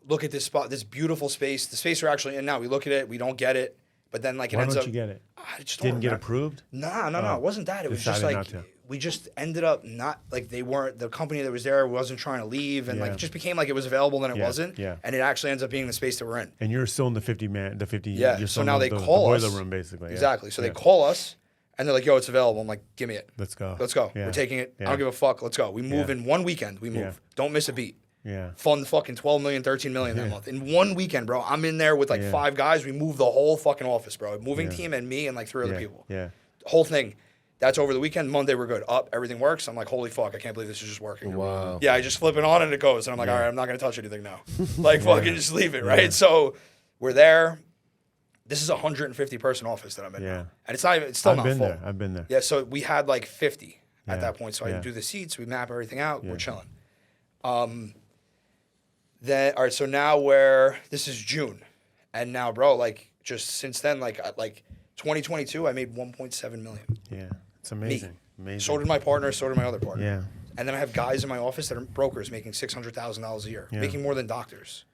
look at this spot, this beautiful space. The space we're actually in now. We look at it. We don't get it. But then like it Why ends don't up. you get it? I just don't Didn't get remember. approved? No. It wasn't that. It was just Decided like not to. we just ended up not like they weren't the company that was there wasn't trying to leave and like Yeah. it just became like it was available then it Yeah, wasn't. yeah. And it actually ends up being the space that we're in. And you're still in the 50 man, the 50. Yeah. You're So still now in they the call boiler us. room, basically. Yeah. Exactly. So Yeah. they call us and they're like, yo, it's available. I'm like, give me it. Let's go. Let's go. Yeah. We're taking it. I Yeah. don't give a fuck. Let's go. We move Yeah. in one weekend. We move. Yeah. Don't miss a beat. Yeah. Fund fucking 12 million, 13 million that month. In one weekend, bro. I'm in there with like 5 guys. We move the whole fucking office, bro. Moving team and me and like 3 other Yeah. people. Yeah. Whole thing. That's over the weekend. Monday, we're good. Up, everything works. I'm like, holy fuck, I can't believe this is just working. Wow. Yeah, I just flip it on and it goes. And I'm like, all right, I'm not going to touch anything now. Like, fucking just leave it, right? So we're there. This is a 150 person office that I'm in. Yeah. Now. And it's not even, it's still not full. I've been there. Yeah, so we had like 50 at Yeah. that point. So I Yeah. do the seats, we map everything out, we're chilling. Then, all right, so now this is June. And now, bro, like, just since then, like 2022, I made 1.7 million. Yeah. It's amazing. Amazing. So did my partner, so did my other partner. Yeah. And then I have guys in my office that are brokers making $600,000 a year, Yeah. making more than doctors,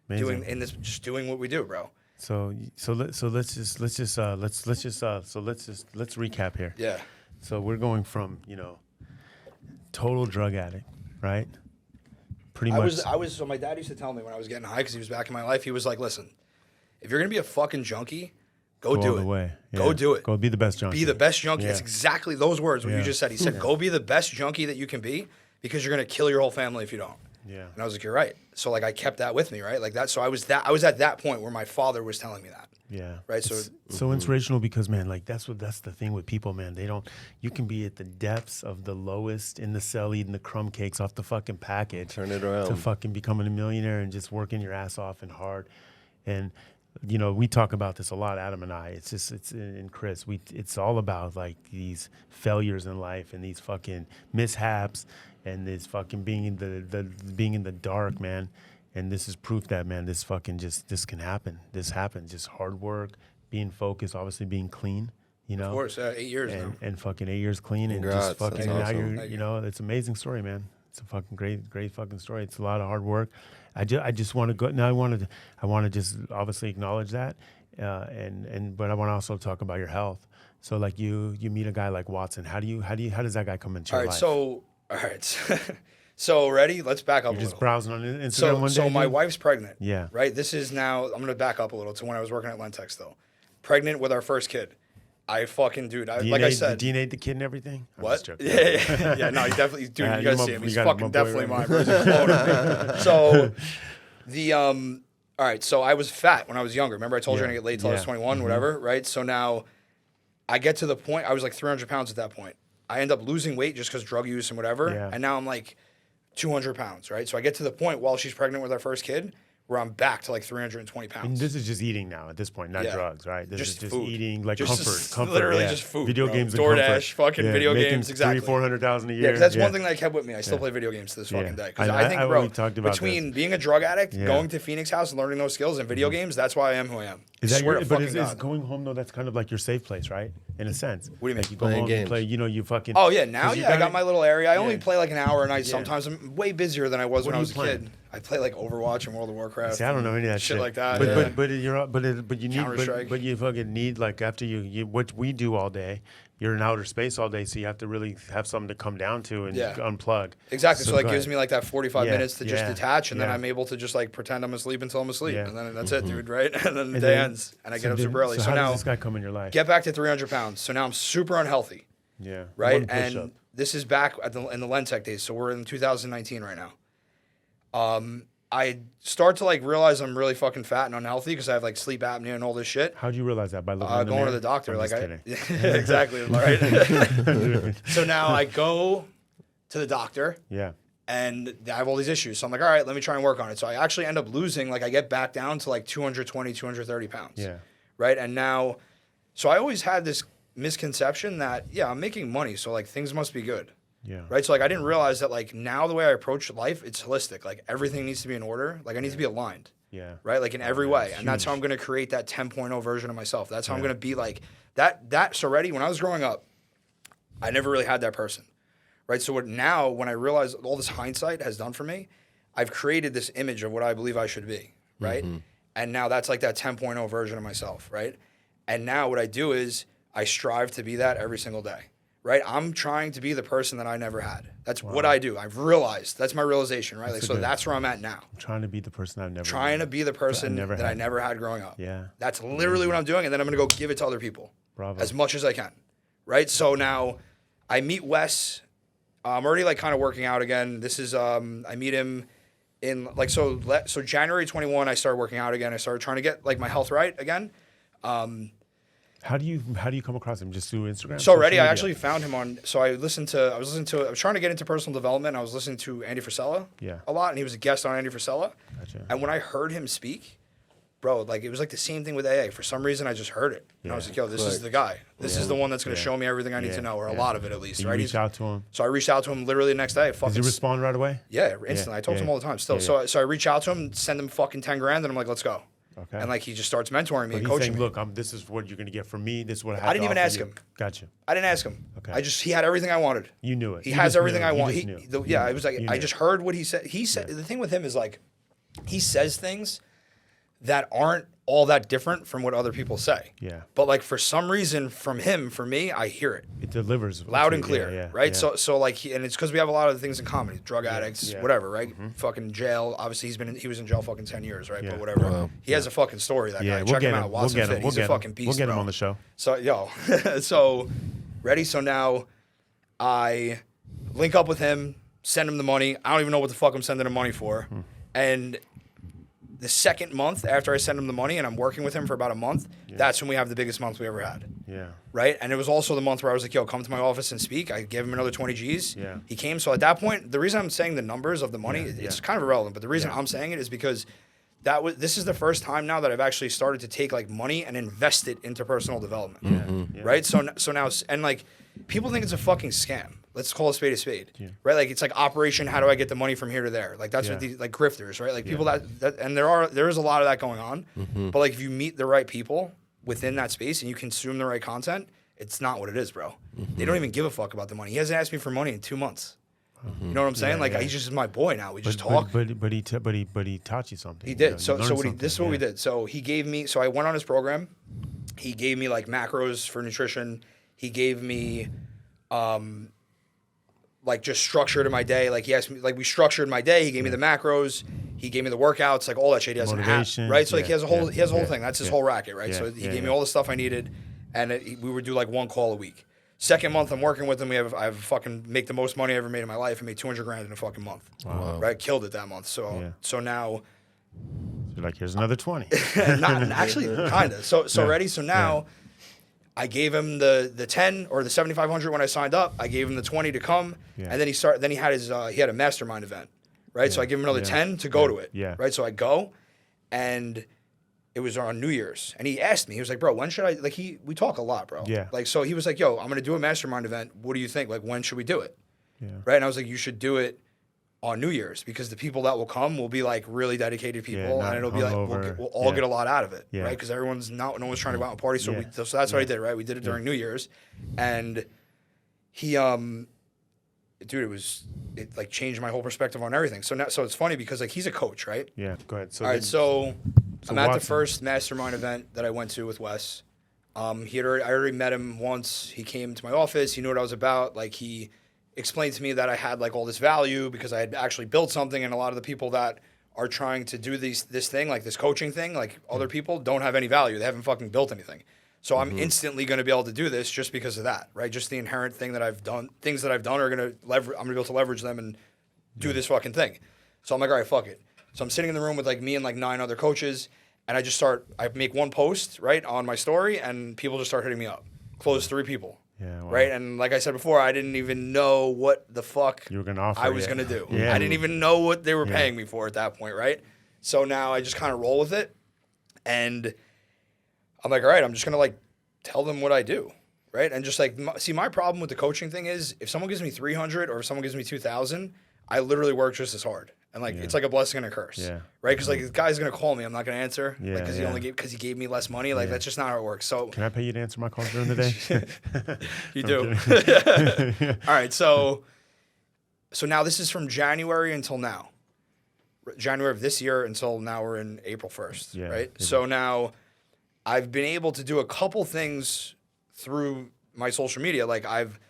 Amazing. just doing what we do, bro. So let's recap here. Yeah. So we're going from, total drug addict, right? Pretty much. So my dad used to tell me when I was getting high, because he was back in my life, he was like, listen, if you're going to be a fucking junkie, go do all it. the way. Go Yeah. do it. Go be the best junkie. Be the best junkie. Yeah. That's exactly those words, what you Yeah. just said. He said, go be the best junkie that you can be, because you're going to kill your whole family if you don't. Yeah. And I was like, you're right. So like I kept that with me, right? Like that. So I was at that point where my father was telling me that. Yeah. Right. So it's so inspirational because, man, like that's the thing with people, man. You can be at the depths of the lowest in the cell eating the crumb cakes off the fucking package. Turn it around. To fucking becoming a millionaire and just working your ass off and hard. And, you know, we talk about this a lot, Adam and I. And Chris, it's all about like these failures in life and these fucking mishaps and this fucking being in the dark, man. And this is proof that, man, this can happen. This happens. Just hard work, being focused, obviously being clean, you know. of course, 8 years now. And fucking 8 years clean. Congrats, And just fucking, that's now awesome. you're, you know, it's an amazing story, man. It's a fucking great fucking story. It's a lot of hard work. I just want to go, now I want to just obviously acknowledge that. But I want to also talk about your health. So like you meet a guy like Watson. How does that guy come into your life? All right. So ready? Let's back up You're a just little. browsing on Instagram one day. So my dude? wife's pregnant. Yeah. Right. This is now. I'm gonna back up a little to when I was working at Lentex though. Pregnant with our first kid. I fucking dude. Like I said. DNA'd the kid and everything. I'm What? just joking. Yeah. No, he definitely. Dude, you guys see him. He's fucking definitely mine. Bro. He's a clone. So the All right. So I was fat when I was younger. Remember I told you I didn't get laid till I was 21, whatever. Right. So now I get to the point. I was like 300 pounds at that point. I end up losing weight just because drug use and whatever. Yeah. And now I'm like 200 pounds, right? So I get to the point while she's pregnant with our first kid where I'm back to like 320 pounds. And this is just eating now at this point, not Yeah. drugs, right? This is just food. eating, like Just comfort. literally yeah. just food, Video bro. games and DoorDash, comfort. fucking video making games, exactly. 300,000-400,000 a year. Yeah, because that's one thing that I kept with me. I still play video games to this fucking day. Because I think, bro, we talked about between being a drug addict, Yeah. going to Phoenix House and learning those skills and video games, that's why I am who I am. Is that Swear your, to but fucking is God. going home though? That's kind of like your safe place, right? In a sense. What do you mean? Like you go Playing home, you games. play. You know, you fucking. Oh yeah, now 'cause you I got my little area. I only Yeah. play like an hour a night. Yeah. Sometimes I'm way busier than I was when What I are was you a playing? kid. I play like Overwatch and World of Warcraft. See, I don't know any of that shit like that. But yeah. but you need Counter-Strike. but you fucking need like after you what we do all day. You're in outer space all day, so you have to really have something to come down to and Yeah. unplug. Exactly. So go it gives ahead. me like that 45 Yeah, minutes to just yeah, detach, and then yeah. I'm able to just like pretend I'm asleep until I'm asleep, Yeah. and then that's it, dude. Right? And then the And day then- ends, and I so get up then- super early. So how now does this guy come in your life? get back to 300 pounds. So now I'm super unhealthy. Yeah. Right? One And push-up. this is back in the Lentech days. So we're in 2019 right now. I start to like realize I'm really fucking fat and unhealthy because I have like sleep apnea and all this shit. How'd you realize that? By looking in the Going mirror? to the doctor. I'm Like just I, kidding. exactly. Right. So now I go to the doctor. Yeah. And I have all these issues. So I'm like, all right, let me try and work on it. So I actually end up losing, like I get back down to like 220, 230 pounds. Yeah. Right. And now, so I always had this misconception that, yeah, I'm making money. So like things must be good. Yeah. Right. So like I didn't realize that like now the way I approach life, it's holistic. Like everything needs to be in order. Like I need to be aligned. Yeah. Right. Like in every way. it's And that's huge. how I'm going to create that 10.0 version of myself. That's how I'm going to be like that. So ready. When I was growing up, I never really had that person. Right. So now when I realize all this hindsight has done for me, I've created this image of what I believe I should be. Right. And now that's like that 10.0 version of myself. Right. And now what I do is I strive to be that every single day. Right. I'm trying to be the person that I never had. That's what I do. I've realized that's my realization. Right. Like, so that's where I'm at now. I'm trying to be the person I've never Trying to been. be the person never that I had. never had growing up. Yeah. That's literally what I'm doing. And then I'm going to go give it to other people. Bravo. As much as I can. Right. So now I meet Wes. I'm already like kind of working out again. This is I meet him in like so January 21 I started working out again. I started trying to get like my health right again. How do you come across him? Just through Instagram? So already Social I media? actually found him on I was trying to get into personal development. I was listening to Andy Frisella Yeah. a lot, and he was a guest on Andy Frisella. Gotcha. And when I heard him speak, bro, like it was like the same thing with AA. For some reason I just heard it. And I was Yeah. like, yo, this is Click. the guy. This is the one that's gonna Yeah. show me everything I need Yeah. to know, or a Yeah. lot of it at least. Did you Right? reach out to him? So I reached out to him literally the next day. Does Fucking he respond right away? Yeah, instantly. I talk to him all the time still. Yeah. So I reach out to him, send him fucking 10 grand, and I'm like, let's go. Okay. And like he just starts mentoring me But and he's coaching saying, me. look, this is what you're going to get from me. This is what I have I didn't to even offer ask you. him. Gotcha. I didn't ask him. Okay. He had everything I wanted. You knew it. He You has just everything knew. I You want. just knew. It was like You I knew. just heard what he said. He said the thing with him is like he says things that aren't all that different from what other people say. Yeah. But like for some reason from him, for me, I hear it. It delivers. Loud to and you. clear, Yeah, right? yeah. So like, and it's because we have a lot of things in common: drug addicts, yeah. whatever, right? Fucking jail. Obviously, he was in jail fucking 10 years, right? Yeah. But whatever. Wow. He has a fucking story. That Yeah, guy. we'll Check get him him. out. We'll Watson get Fit. him. He's We'll a get fucking him. beast. We'll get him bro. on the show. So so ready. So now I link up with him. send him the money. I don't even know what the fuck I'm sending him money for. And the second month after I send him the money and I'm working with him for about a month, that's when we have the biggest month we ever had. Yeah. Right? And it was also the month where I was like, yo, come to my office and speak. I gave him another 20 G's. Yeah. He came. So at that point, the reason I'm saying the numbers of the money, it's kind of irrelevant, but the reason I'm saying it is because this is the first time now that I've actually started to take like money and invest it into personal development. Right? So now, and like, people think it's a fucking scam. Let's call a spade, right? Like, it's like Operation How do I get the money from here to there? Like, that's what these, like, grifters, right? Like, people that and there is a lot of that going on. But like, if you meet the right people within that space and you consume the right content, it's not what it is, bro. They don't even give a fuck about the money. He hasn't asked me for money in 2 months. You know what I'm saying? He's just my boy now. We just talk. But he taught you something. He did. You know, This is what we did. So he gave me. So I went on his program. He gave me like macros for nutrition. He gave me, like, just structure to my day. Like, he asked me, like, we structured my day. He gave me the macros. He gave me the workouts, like all that shit. He has an app, right? So like, he has a whole thing. That's his whole racket, right? So he gave me all the stuff I needed, and we would do like 1 call a week. Second month I'm working with him, I have fucking make the most money I ever made in my life. I made $200,000 in a fucking month. Wow. Right? Killed it that month. So now, you're like, here's another 20. not actually, kind of. So ready. So now, I gave him the 10 or the 7,500 when I signed up. I gave him the 20 to come, and then he had his he had a mastermind event, right? So I give him another 10 to go to it, right? So I go, and it was on New Year's, and he asked me, he was like, bro, when should I, like, we talk a lot, bro. Yeah. Like, so he was like, yo, I'm going to do a mastermind event. What do you think? Like, when should we do it? Yeah. Right? And I was like, you should do it on New Year's, because the people that will come will be like really dedicated people, and it'll be like, we'll all get a lot out of it, right? Because no one's trying to go out and party. So so that's what I did, right? We did it during New Year's, and he, dude, it like changed my whole perspective on everything. So it's funny because like, he's a coach, right? Yeah, go ahead. All right, so I'm at the first mastermind event that I went to with Wes. I already met him once. He came to my office. He knew what I was about. Like, he explained to me that I had like all this value because I had actually built something, and a lot of the people that are trying to do this thing, like this coaching thing, like other people don't have any value. They haven't fucking built anything. So I'm instantly going to be able to do this just because of that, right? Just the inherent thing that I've done, things that I've done are going to leverage. I'm going to be able to leverage them and do this fucking thing. So I'm like, all right, fuck it. So I'm sitting in the room with like me and like 9 other coaches, and I make one post, right, on my story, and people just start hitting me up. Close 3 people. Yeah, wow. Right? And like I said before, I didn't even know what the fuck you were gonna offer, I was going to do. Yeah. I didn't even know what they were paying me for at that point, right? So now I just kind of roll with it. And I'm like, all right, I'm just going to like tell them what I do, right? And just like, see, my problem with the coaching thing is if someone gives me 300 or if someone gives me 2,000, I literally work just as hard. And like, it's like a blessing and a curse, right? Because like, the guy's gonna call me, I'm not gonna answer, because he gave me less money. Like, that's just not how it works. So can I pay you to answer my calls during the day? You do. All right, so now this is from January until now, January of this year until now we're in April 1st, right? So now I've been able to do a couple things through my social media. Like,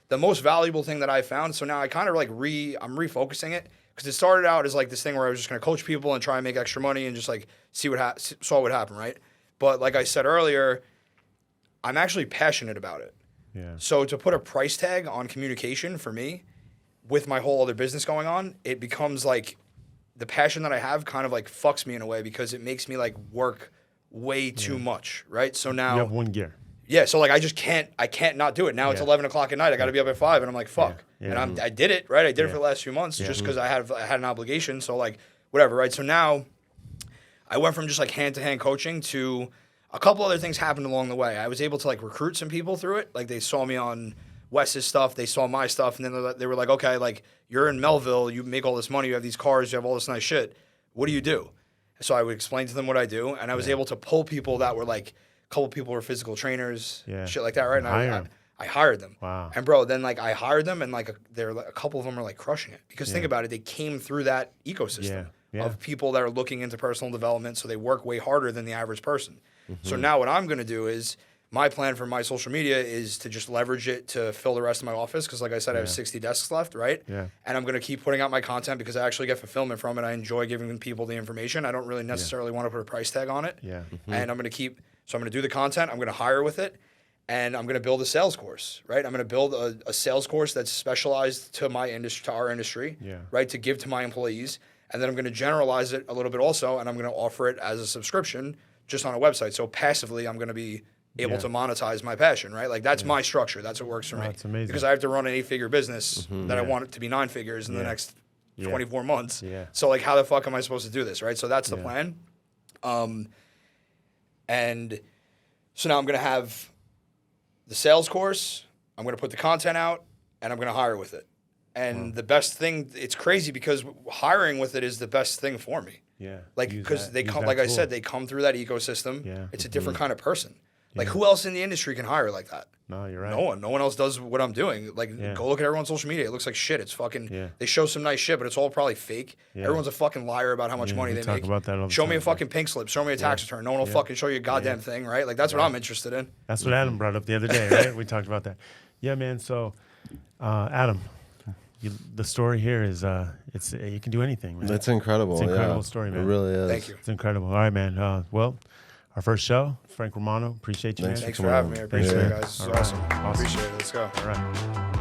the most valuable thing that I found. So now I kind of like I'm refocusing it. Because it started out as like this thing where I was just going to coach people and try and make extra money and just like saw what happened, right? But like I said earlier, I'm actually passionate about it. Yeah. So to put a price tag on communication for me, with my whole other business going on, it becomes like the passion that I have kind of like fucks me in a way, because it makes me like work way too much, right? So now you have one gear. Yeah, so like I can't not do it. Now it's 11 o'clock at night. I got to be up at 5, and I'm like, fuck. And I did it, right? I did it for the last few months just because I had an obligation. So like, whatever, right? So now I went from just like hand-to-hand coaching to a couple other things happened along the way. I was able to like recruit some people through it. Like, they saw me on Wes's stuff, they saw my stuff, and then they were like, okay, like, you're in Melville, you make all this money, you have these cars, you have all this nice shit. What do you do? So I would explain to them what I do, and I was able to pull people that were like, a couple people were physical trainers, shit like that, right? And I hired them. Wow. And bro, then like I hired them, and like a couple of them are like crushing it, because think about it, they came through that ecosystem of people that are looking into personal development, so they work way harder than the average person. So now what I'm going to do is, my plan for my social media is to just leverage it to fill the rest of my office, because like I said, I have 60 desks left, right? Yeah. And I'm going to keep putting out my content because I actually get fulfillment from it. I enjoy giving people the information. I don't really necessarily want to put a price tag on it. Yeah. And I'm going to do the content. I'm going to hire with it. and I'm going to build a sales course, right? I'm going to build a sales course that's specialized to my industry, to our industry, right? To give to my employees. And then I'm going to generalize it a little bit also, and I'm going to offer it as a subscription just on a website. So passively, I'm going to be able to monetize my passion, right? Like that's my structure. That's what works for me. That's amazing. Because I have to run an 8-figure business that I want it to be 9 figures in the next 24 months. Yeah. So like, how the fuck am I supposed to do this, right? So that's the plan. And so now I'm going to have the sales course, I'm going to put the content out, and I'm going to hire with it. And the best thing, it's crazy because hiring with it is the best thing for me. Yeah. Like, because they come, like I said, they come through that ecosystem. Yeah. It's a different kind of person. Like, who else in the industry can hire like that? No, you're right. No one else does what I'm doing. Like, go look at everyone's social media. It looks like shit. It's fucking, they show some nice shit, but it's all probably fake. Everyone's a fucking liar about how much money they talk make. about that all the Show me time, a fucking pink slip. Show me a tax return. No one will fucking show you a goddamn thing, right? Like, that's what I'm interested in. That's what Adam brought up the other day, right? We talked about that. Yeah, man. So, Adam, the story here is it's you can do anything, man. It's incredible. It's an incredible story, man. It really is. Thank you. It's incredible. All right, man. Well, our first show, Frank Romano. Appreciate you, man. Thanks for having me. I appreciate it, guys. This is awesome. Appreciate it. Let's go. All right.